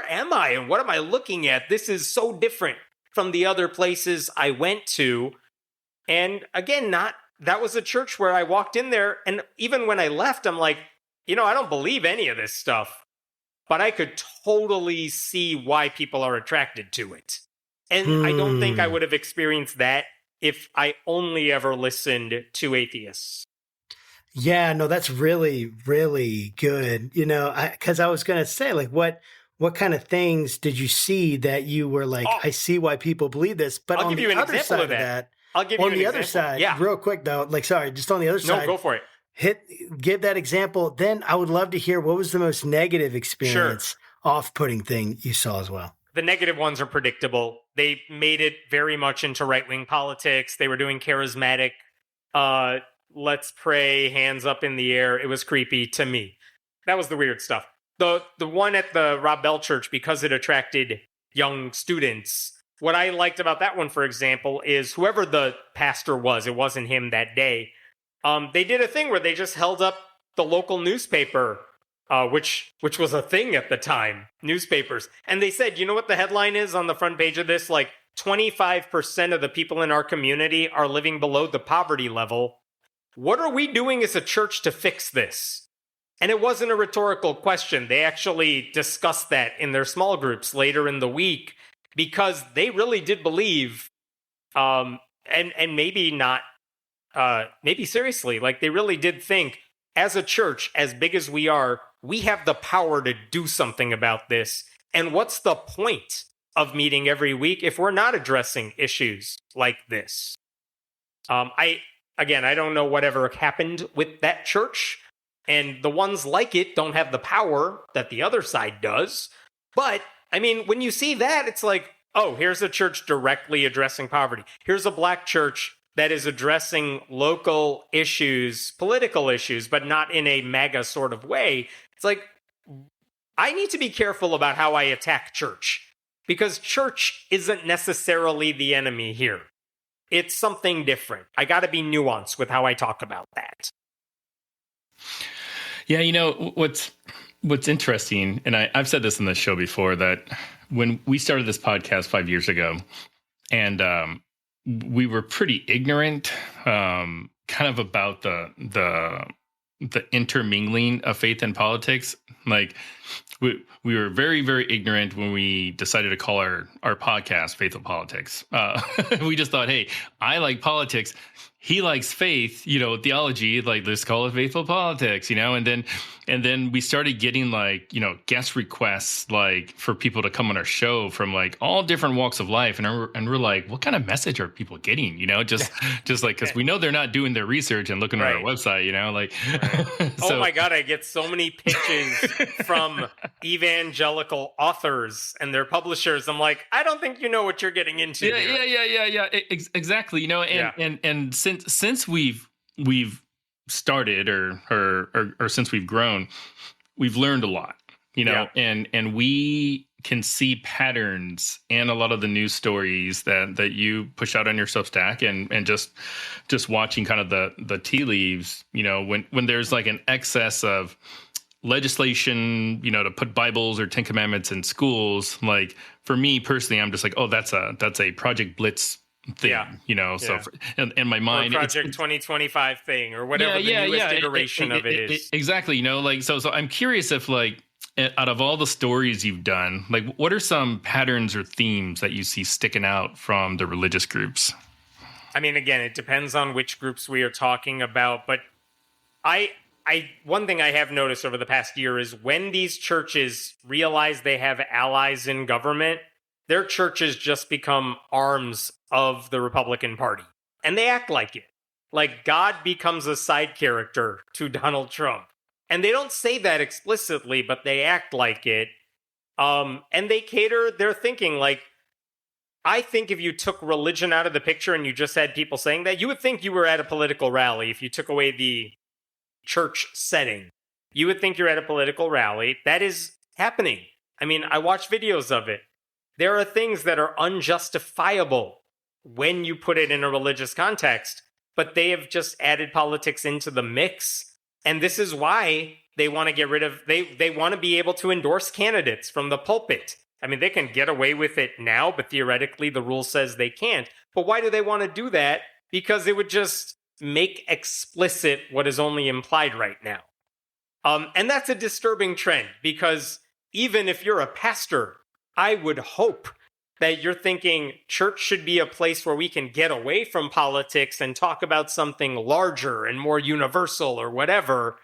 am I and what am I looking at? This is so different from the other places I went to. And again, that was a church where I walked in there, and even when I left, I'm like, I don't believe any of this stuff. But I could totally see why people are attracted to it. And I don't think I would have experienced that if I only ever listened to atheists. Yeah, no, that's really, really good. Because I was going to say, like, what kind of things did you see that you were like, I see why people believe this, but I'll on give the you an other example side of that. I'll give on you an the other example. side, Yeah. real quick though, like, sorry, just on the other side. No, go for it. Give that example. Then I would love to hear what was the most negative experience, off-putting thing you saw as well. The negative ones are predictable. They made it very much into right-wing politics. They were doing charismatic, let's pray, hands up in the air. It was creepy to me. That was the weird stuff. The one at the Rob Bell Church, because it attracted young students, what I liked about that one, for example, is whoever the pastor was, it wasn't him that day, they did a thing where they just held up the local newspaper, which was a thing at the time, newspapers. And they said, you know what the headline is on the front page of this? Like, 25% of the people in our community are living below the poverty level. What are we doing as a church to fix this? And it wasn't a rhetorical question. They actually discussed that in their small groups later in the week, because they really did believe, and maybe not, maybe seriously, like they really did think, as a church, as big as we are, we have the power to do something about this. And what's the point of meeting every week if we're not addressing issues like this? I don't know whatever happened with that church, and the ones like it don't have the power that the other side does. But, I mean, when you see that, it's like, oh, here's a church directly addressing poverty. Here's a black church that is addressing local issues, political issues, but not in a MAGA sort of way. It's like, I need to be careful about how I attack church, because church isn't necessarily the enemy here. It's something different. I got to be nuanced with how I talk about that. Yeah, what's interesting, and I've said this in the show before, that when we started this podcast 5 years ago, and we were pretty ignorant, kind of about the intermingling of faith and politics. Like we were very, very ignorant when we decided to call our podcast Faithful Politics. We just thought, hey, I like politics, he likes faith, theology, like, let's call it Faithful Politics, and then we started getting, like, guest requests, like, for people to come on our show from, like, all different walks of life, and we're like, what kind of message are people getting, just like, because we know they're not doing their research and looking at our website, like. So, oh my God, I get so many pitches from evangelical authors and their publishers. I'm like, I don't think you know what you're getting into. Yeah. Exactly. And since we've started or since we've grown, we've learned a lot, and we can see patterns in a lot of the news stories that you push out on your Substack, and just watching kind of the tea leaves, when there's like an excess of legislation, to put Bibles or Ten Commandments in schools. Like, for me personally, I'm just like, oh, that's a Project Blitz thing, so in my mind, or Project 2025 thing, or whatever the newest iteration of it is. Exactly. Like, so I'm curious if, like, out of all the stories you've done, like, what are some patterns or themes that you see sticking out from the religious groups? I mean, again, it depends on which groups we are talking about, but one thing I have noticed over the past year is when these churches realize they have allies in government, their churches just become arms of the Republican Party. And they act like it. Like, God becomes a side character to Donald Trump. And they don't say that explicitly, but they act like it. And they cater their thinking. Like, I think if you took religion out of the picture and you just had people saying that, you would think you were at a political rally. If you took away the church setting, you would think you're at a political rally. That is happening. I mean, I watch videos of it. There are things that are unjustifiable when you put it in a religious context, but they have just added politics into the mix. And this is why they want to get rid of, they want to be able to endorse candidates from the pulpit. I mean, they can get away with it now, but theoretically the rule says they can't. But why do they want to do that? Because it would just make explicit what is only implied right now. And that's a disturbing trend, because even if you're a pastor, I would hope that you're thinking church should be a place where we can get away from politics and talk about something larger and more universal or whatever.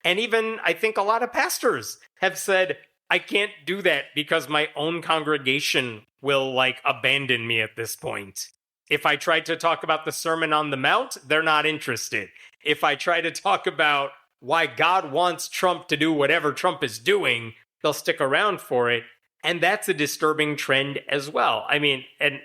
And even I think a lot of pastors have said, I can't do that because my own congregation will abandon me at this point. If I tried to talk about the Sermon on the Mount, they're not interested. If I try to talk about why God wants Trump to do whatever Trump is doing, they'll stick around for it. And that's a disturbing trend as well. I mean, and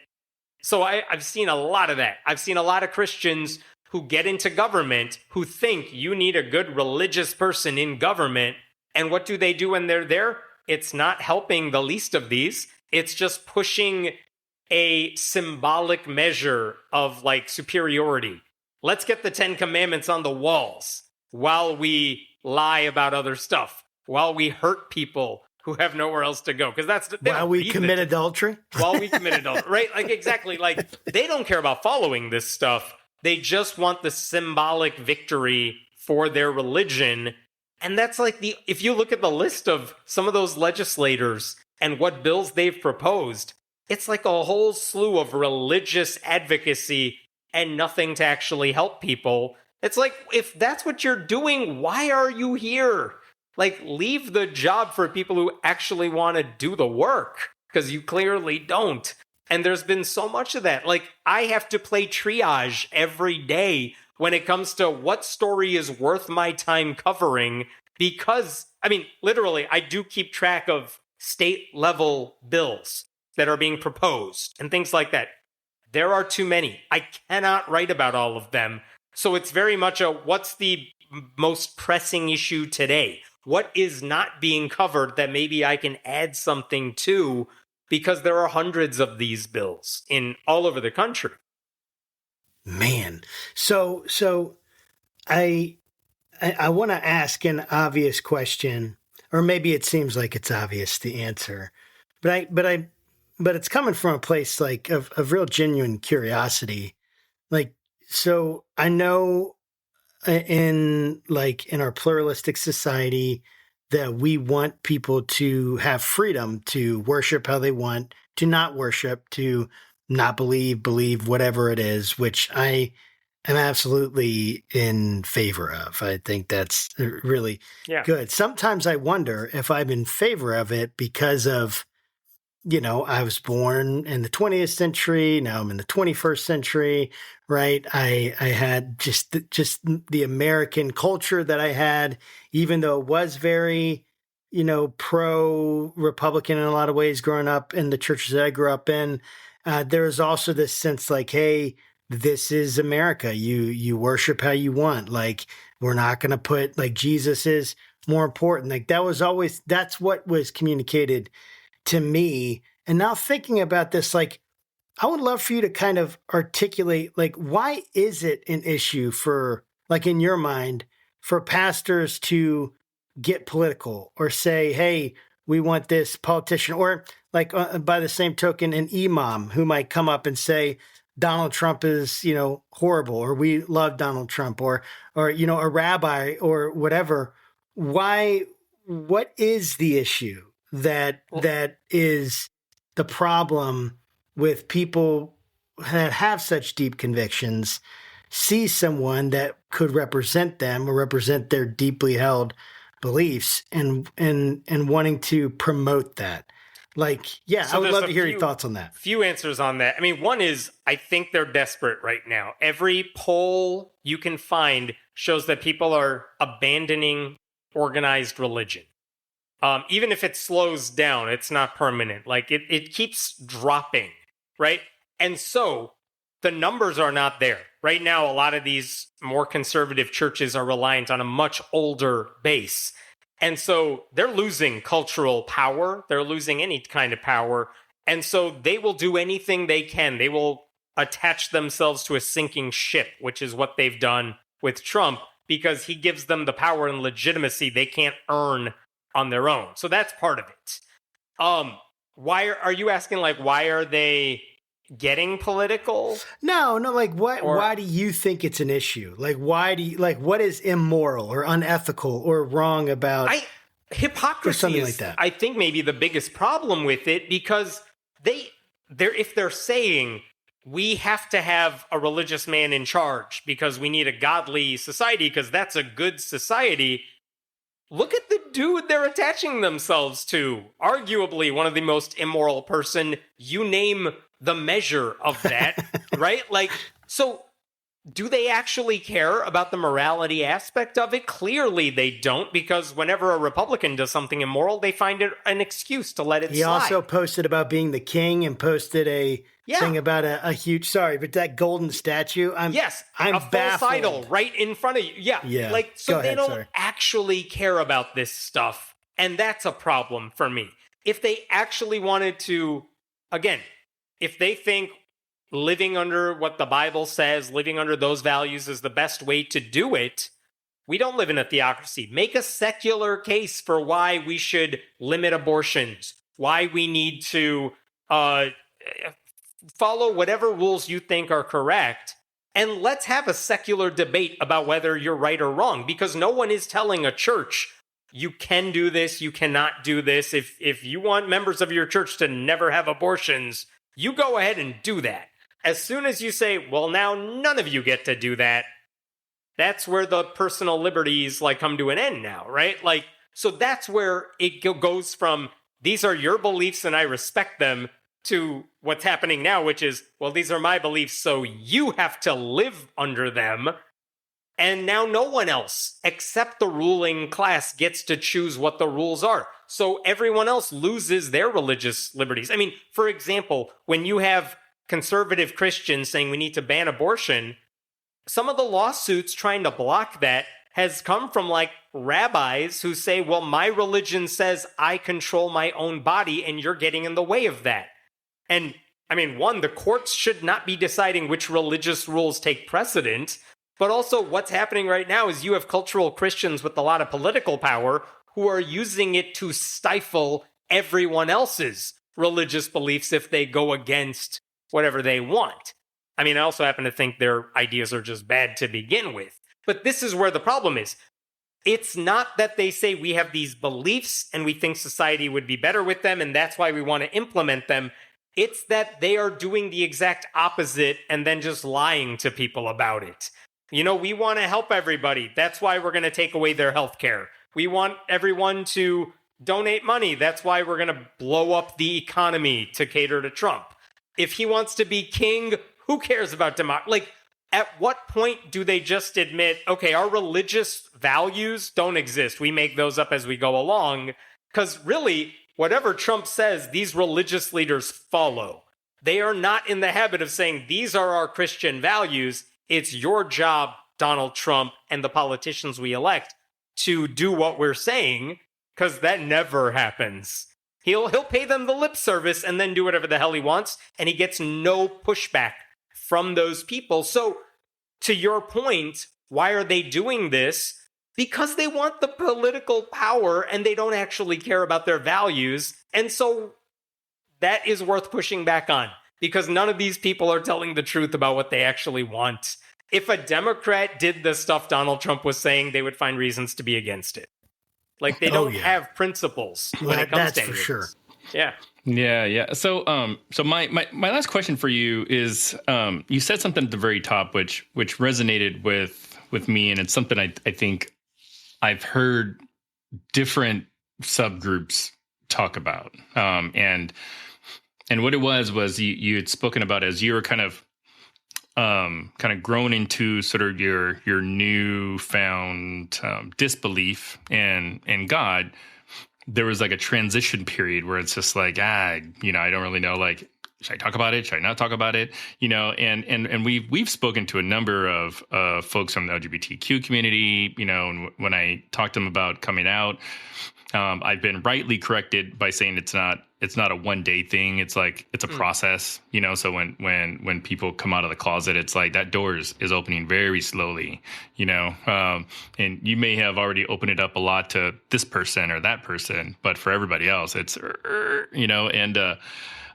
so I've seen a lot of that. I've seen a lot of Christians who get into government who think you need a good religious person in government. And what do they do when they're there? It's not helping the least of these. It's just pushing a symbolic measure of superiority. Let's get the 10 Commandments on the walls while we lie about other stuff, while we hurt people who have nowhere else to go. Because that's while we commit adultery. While we commit adultery, right? Exactly. They don't care about following this stuff. They just want the symbolic victory for their religion. And that's if you look at the list of some of those legislators and what bills they've proposed, it's a whole slew of religious advocacy and nothing to actually help people. It's if that's what you're doing, why are you here? Leave the job for people who actually want to do the work, because you clearly don't. And there's been so much of that. I have to play triage every day when it comes to what story is worth my time covering, because, literally, I do keep track of state level bills that are being proposed and things like that. There are too many. I cannot write about all of them. So it's very much what's the most pressing issue today? What is not being covered that maybe I can add something to? Because there are hundreds of these bills in all over the country. Man. So I want to ask an obvious question, or maybe it seems like it's obvious the answer, but it's coming from a place of real genuine curiosity. So I know in our pluralistic society that we want people to have freedom to worship how they want, to not worship, to not believe whatever it is, which I am absolutely in favor of. I think that's really good. Sometimes I wonder if I'm in favor of it because of, I was born in the 20th century. Now I'm in the 21st century, right? I had just the American culture that I had, even though it was very, pro-Republican in a lot of ways growing up in the churches that I grew up in. There was also this sense hey, this is America. You worship how you want. We're not going to put Jesus is more important. That's what was communicated to me. And now thinking about this, I would love for you to kind of articulate, why is it an issue for, in your mind, for pastors to get political or say, hey, we want this politician, or by the same token, an imam who might come up and say, Donald Trump is, horrible, or we love Donald Trump, or, a rabbi or whatever. What is the issue that is the problem with people that have such deep convictions, see someone that could represent them or represent their deeply held beliefs and wanting to promote that? I would love to hear your thoughts on that. Few answers on that. One is, I think they're desperate right now. Every poll you can find shows that people are abandoning organized religion. Even if it slows down, it's not permanent. It keeps dropping, right? And so the numbers are not there. Right now, a lot of these more conservative churches are reliant on a much older base. And so they're losing cultural power. They're losing any kind of power. And so they will do anything they can. They will attach themselves to a sinking ship, which is what they've done with Trump, because he gives them the power and legitimacy they can't earn on their own. So that's part of it. Why are you asking, why are they getting political? No, why do you think it's an issue? Why do you, what is immoral or unethical or wrong about hypocrisy something is, like that? I think, maybe the biggest problem with it, because if they're saying we have to have a religious man in charge because we need a godly society because that's a good society, look at the dude they're attaching themselves to. Arguably one of the most immoral person. You name the measure of that, right? Like, so do they actually care about the morality aspect of it? Clearly they don't, because whenever a Republican does something immoral, they find it an excuse to let it slide. He also posted about being the king and posted a thing about a huge, but that golden statue. I'm a baffled. false idol right in front of you. Yeah. Like, so they don't actually care about this stuff. And that's a problem for me. If they actually wanted to, again, if they think living under what the Bible says, living under those values is the best way to do it, we don't live in a theocracy. Make a secular case for why we should limit abortions, why we need to follow whatever rules you think are correct, and let's have a secular debate about whether you're right or wrong, because no one is telling a church, you can do this, you cannot do this. If you want members of your church to never have abortions, you go ahead and do that. As soon as you say, well, now none of you get to do that, that's where the personal liberties come to an end now, right? So that's where it goes from, these are your beliefs and I respect them, to what's happening now, which is, well, these are my beliefs, so you have to live under them. And now no one else except the ruling class gets to choose what the rules are. So everyone else loses their religious liberties. I mean, for example, when you have conservative Christians saying we need to ban abortion, some of the lawsuits trying to block that has come from rabbis who say, well, my religion says I control my own body and you're getting in the way of that. And I mean, one, the courts should not be deciding which religious rules take precedent, but also what's happening right now is you have cultural Christians with a lot of political power who are using it to stifle everyone else's religious beliefs if they go against whatever they want. I mean, I also happen to think their ideas are just bad to begin with. But this is where the problem is. It's not that they say we have these beliefs and we think society would be better with them and that's why we want to implement them. It's that they are doing the exact opposite and then just lying to people about it. You know, we want to help everybody. That's why we're going to take away their health care. We want everyone to donate money. That's why we're going to blow up the economy to cater to Trump. If he wants to be king, who cares about democracy? At what point do they just admit, okay, our religious values don't exist. We make those up as we go along. Because really, whatever Trump says, these religious leaders follow. They are not in the habit of saying, these are our Christian values. It's your job, Donald Trump, and the politicians we elect to do what we're saying, because that never happens. He'll pay them the lip service and then do whatever the hell he wants, and he gets no pushback from those people. So, to your point, why are they doing this? Because they want the political power and they don't actually care about their values. And so that is worth pushing back on, because none of these people are telling the truth about what they actually want. If a Democrat did the stuff Donald Trump was saying, they would find reasons to be against it. They don't have principles when it comes to that's for sure. Yeah. Yeah. So my last question for you is, you said something at the very top, which resonated with me, and it's something I think I've heard different subgroups talk about. And what it was you had spoken about as you were kind of grown into sort of your newfound disbelief in God. There was a transition period where it's just I don't really know, should I talk about it? Should I not talk about it? And we've spoken to a number of folks from the LGBTQ community, and when I talked to them about coming out, I've been rightly corrected by saying it's not a one-day thing. It's it's a process, so when people come out of the closet, it's that door is opening very slowly, and you may have already opened it up a lot to this person or that person, but for everybody else, it's, and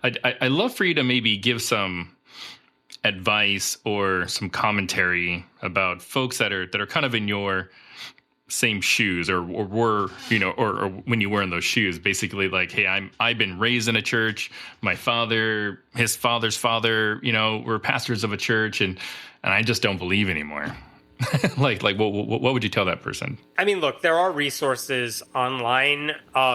I'd love for you to maybe give some advice or some commentary about folks that are kind of in your same shoes or were, or when you were in those shoes, basically like, hey, I've been raised in a church. My father, his father's father, were pastors of a church, and I just don't believe anymore. like what would you tell that person? I mean, look, there are resources online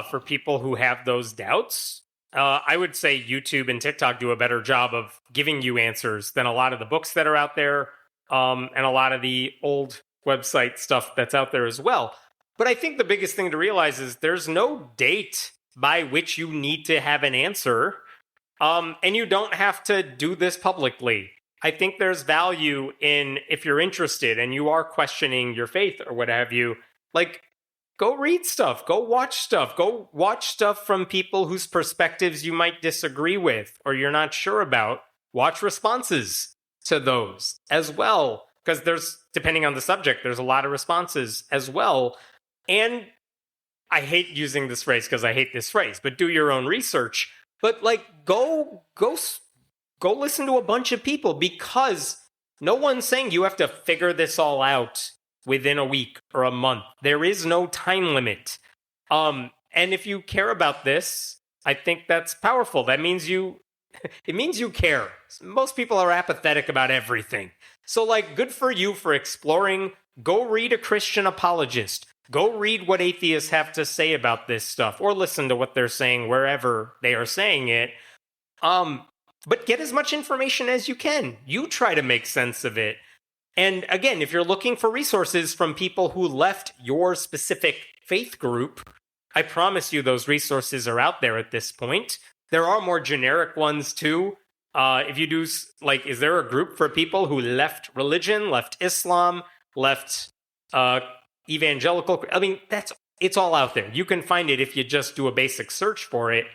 for people who have those doubts. I would say YouTube and TikTok do a better job of giving you answers than a lot of the books that are out there, and a lot of the old website stuff that's out there as well. But I think the biggest thing to realize is there's no date by which you need to have an answer, and you don't have to do this publicly. I think there's value in, if you're interested and you are questioning your faith or what have you, like, go read stuff, go watch stuff from people whose perspectives you might disagree with or you're not sure about. Watch responses to those as well, because there's, depending on the subject, there's a lot of responses as well. And I hate using this phrase because I hate this phrase, but do your own research. But like, go listen to a bunch of people, because no one's saying you have to figure this all out within a week or a month. There is no time limit. And if you care about this, I think that's powerful. That means it means you care. Most people are apathetic about everything. So like, good for you for exploring. Go read a Christian apologist. Go read what atheists have to say about this stuff, or listen to what they're saying wherever they are saying it. But get as much information as you can. You try to make sense of it. And again, if you're looking for resources from people who left your specific faith group, I promise you those resources are out there at this point. There are more generic ones too. If you do, like, is there a group for people who left religion, left Islam, left evangelical? I mean, it's all out there. You can find it if you just do a basic search for it.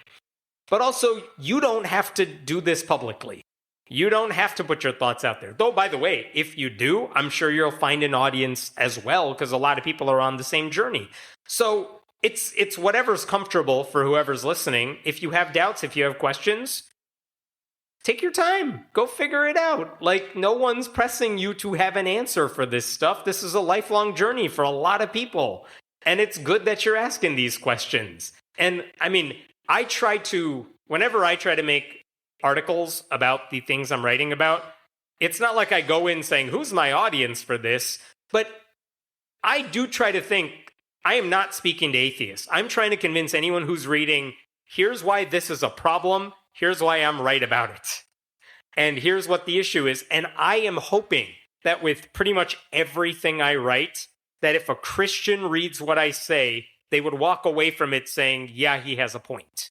But also, you don't have to do this publicly. You don't have to put your thoughts out there. Though, by the way, if you do, I'm sure you'll find an audience as well, because a lot of people are on the same journey. So it's whatever's comfortable for whoever's listening. If you have doubts, if you have questions, take your time. Go figure it out. Like, no one's pressing you to have an answer for this stuff. This is a lifelong journey for a lot of people. And it's good that you're asking these questions. And I mean, whenever I try to make articles about the things I'm writing about, it's not like I go in saying, who's my audience for this? But I do try to think, I am not speaking to atheists. I'm trying to convince anyone who's reading, here's why this is a problem. Here's why I'm right about it. And here's what the issue is. And I am hoping that with pretty much everything I write, that if a Christian reads what I say, they would walk away from it saying, yeah, he has a point.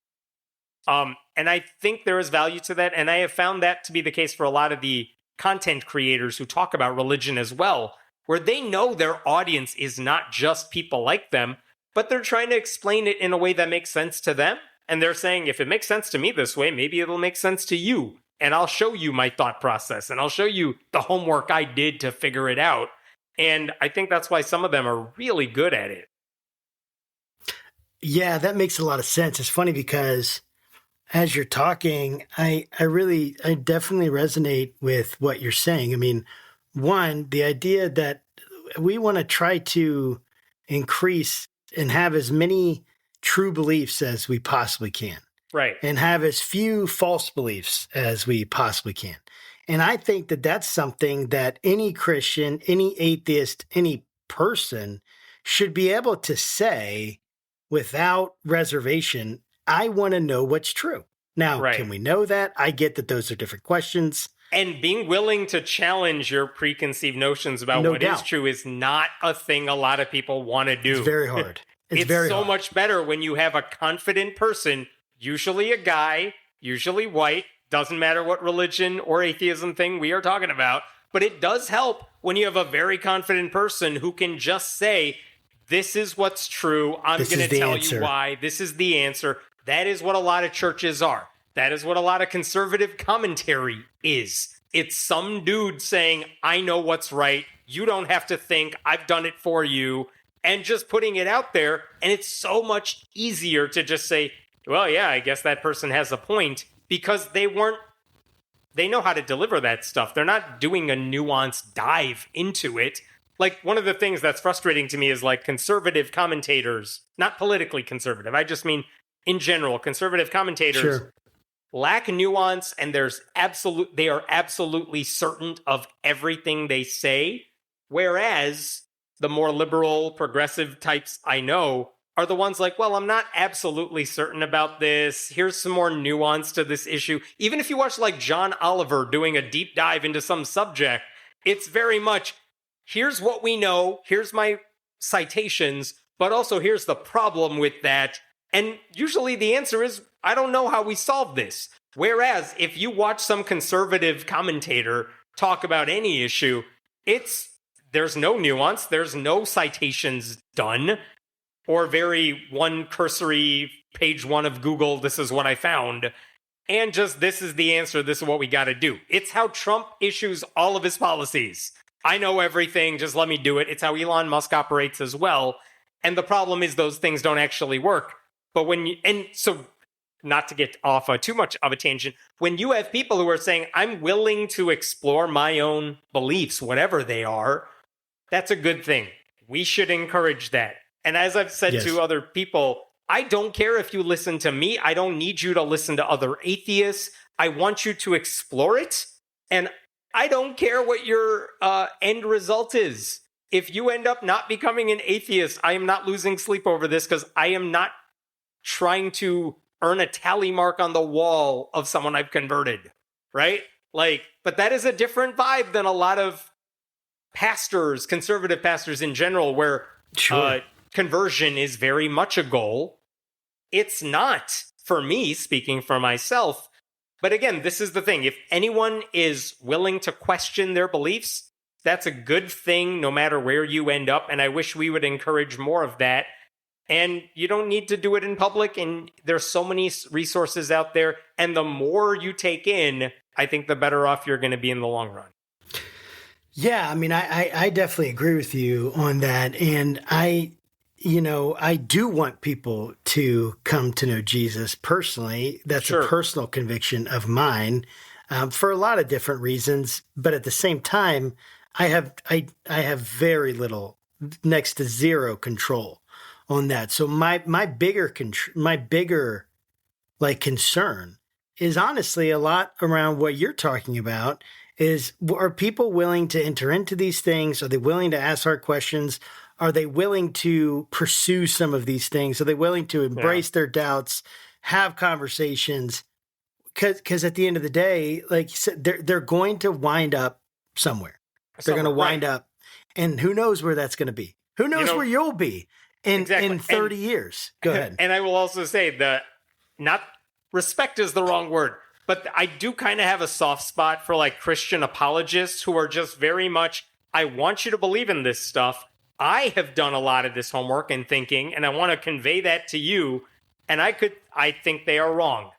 And I think there is value to that. And I have found that to be the case for a lot of the content creators who talk about religion as well, where they know their audience is not just people like them, but they're trying to explain it in a way that makes sense to them. And they're saying, if it makes sense to me this way, maybe it'll make sense to you. And I'll show you my thought process, and I'll show you the homework I did to figure it out. And I think that's why some of them are really good at it. Yeah, that makes a lot of sense. It's funny because as you're talking, I definitely resonate with what you're saying. I mean, one, the idea that we want to try to increase and have as many true beliefs as we possibly can. Right. And have as few false beliefs as we possibly can. And I think that that's something that any Christian, any atheist, any person should be able to say without reservation. I want to know what's true. Now, right. Can we know that? I get that those are different questions. And being willing to challenge your preconceived notions about what is true is not a thing a lot of people want to do. It's very hard. It's very so hard. much better when you have a confident person, usually a guy, usually white, doesn't matter what religion or atheism thing we are talking about, but it does help when you have a very confident person who can just say, this is what's true, I'm going to tell you why, this is the answer. That is what a lot of churches are. That is what a lot of conservative commentary is. It's some dude saying, I know what's right, you don't have to think, I've done it for you, and just putting it out there. And it's so much easier to just say, well, yeah, I guess that person has a point, because they know how to deliver that stuff. They're not doing a nuanced dive into it. like one of the things that's frustrating to me is like conservative commentators, not politically conservative. I just mean in general, conservative commentators Sure. lack nuance, and they are absolutely certain of everything they say. Whereas the more liberal, progressive types I know are the ones like, well, I'm not absolutely certain about this. Here's some more nuance to this issue. Even if you watch like John Oliver doing a deep dive into some subject, it's very much, here's what we know, here's my citations, but also here's the problem with that. And usually the answer is, I don't know how we solve this. Whereas if you watch some conservative commentator talk about any issue, there's no nuance, there's no citations done, or very one cursory page 1 of Google, this is what I found, and just this is the answer, this is what we got to do. It's how Trump issues all of his policies. I know everything, just let me do it. It's how Elon Musk operates as well. And the problem is those things don't actually work. But so not to get off too much of a tangent, when you have people who are saying, I'm willing to explore my own beliefs, whatever they are, that's a good thing. We should encourage that. And as I've said Yes. to other people, I don't care if you listen to me. I don't need you to listen to other atheists. I want you to explore it. And I don't care what your end result is. If you end up not becoming an atheist, I am not losing sleep over this because I am not trying to earn a tally mark on the wall of someone I've converted, right? Like, but that is a different vibe than a lot of pastors, conservative pastors in general, where Sure. conversion is very much a goal. It's not for me, speaking for myself. But again, this is the thing. If anyone is willing to question their beliefs, that's a good thing no matter where you end up. And I wish we would encourage more of that. And you don't need to do it in public. And there's so many resources out there. And the more you take in, I think the better off you're going to be in the long run. Yeah, I mean, I definitely agree with you on that. And I do want people to come to know Jesus personally. That's Sure. a personal conviction of mine for a lot of different reasons. But at the same time, I have very little, next to zero control on that. So my bigger like concern is honestly a lot around what you're talking about. Is, are people willing to enter into these things? Are they willing to ask hard questions? Are they willing to pursue some of these things? Are they willing to embrace their doubts, have conversations? Because at the end of the day, like you said, they're going to wind up somewhere. They're going to wind up, and who knows where that's going to be? Who knows where you'll be in 30 years? Go ahead. And I will also say that not respect is the wrong word, but I do kind of have a soft spot for like Christian apologists who are just very much, I want you to believe in this stuff. I have done a lot of this homework and thinking, and I want to convey that to you. And I think they are wrong.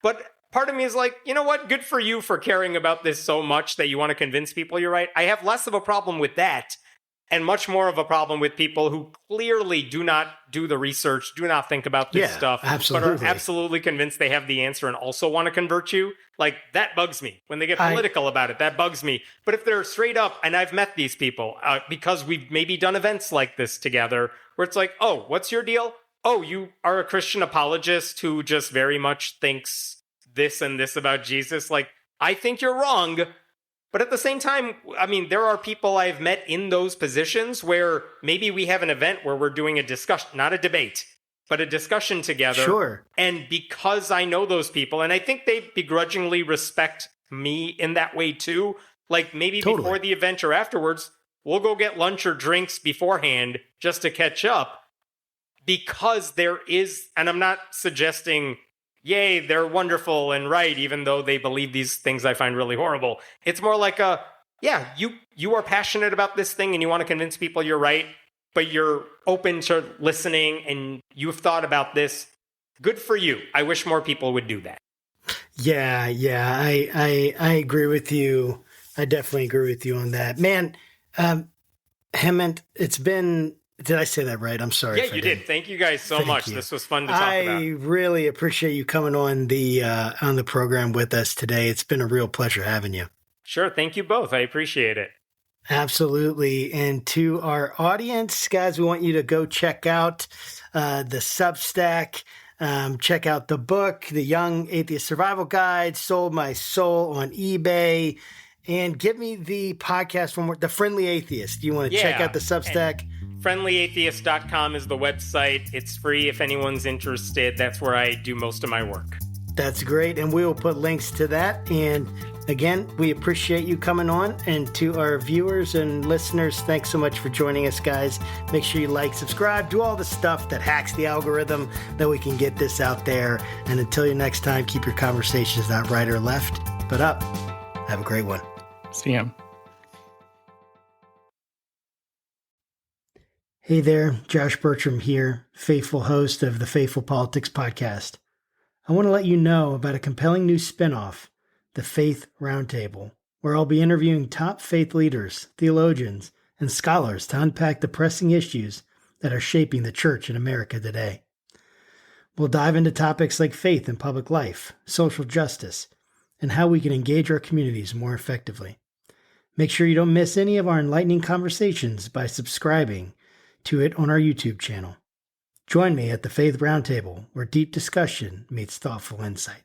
But part of me is like, you know what? Good for you for caring about this so much that you want to convince people you're right. I have less of a problem with that and much more of a problem with people who clearly do not do the research, do not think about this stuff, absolutely. but are absolutely convinced they have the answer and also want to convert you. Like, that bugs me. When they get political about it, that bugs me. But if they're straight up, and I've met these people because we've maybe done events like this together, where it's like, oh, what's your deal? Oh, you are a Christian apologist who just very much thinks this and this about Jesus. Like, I think you're wrong. But at the same time, I mean, there are people I've met in those positions where maybe we have an event where we're doing a discussion, not a debate, but a discussion together. Sure. And because I know those people, and I think they begrudgingly respect me in that way too, like maybe before the event or afterwards, we'll go get lunch or drinks beforehand just to catch up. Because there is, and I'm not suggesting, yay, they're wonderful and right, even though they believe these things I find really horrible. It's more like you are passionate about this thing and you want to convince people you're right, but you're open to listening and you've thought about this. Good for you. I wish more people would do that. Yeah. I agree with you. I definitely agree with you on that. Man, Hemant, it's been... Did I say that right? I'm sorry. Yeah, you did. Thank you guys so much. This was fun to talk about. I really appreciate you coming on the program with us today. It's been a real pleasure having you. Sure. Thank you both. I appreciate it. Absolutely. And to our audience, guys, we want you to go check out the Substack. Check out the book, The Young Atheist Survival Guide, Sold My Soul on eBay. And give me the podcast from The Friendly Atheist. You want to check out the Substack? FriendlyAtheist.com is the website. It's free if anyone's interested. That's where I do most of my work. That's great. And we will put links to that. And again, we appreciate you coming on. And to our viewers and listeners, thanks so much for joining us, guys. Make sure you like, subscribe, do all the stuff that hacks the algorithm that we can get this out there. And until next time, keep your conversations not right or left, but up. Have a great one. See ya. Hey there, Josh Bertram here, faithful host of the Faithful Politics Podcast. I want to let you know about a compelling new spinoff, the Faith Roundtable, where I'll be interviewing top faith leaders, theologians, and scholars to unpack the pressing issues that are shaping the church in America today. We'll dive into topics like faith in public life, social justice, and how we can engage our communities more effectively. Make sure you don't miss any of our enlightening conversations by subscribing to it on our YouTube channel. Join me at the Faith Roundtable, where deep discussion meets thoughtful insight.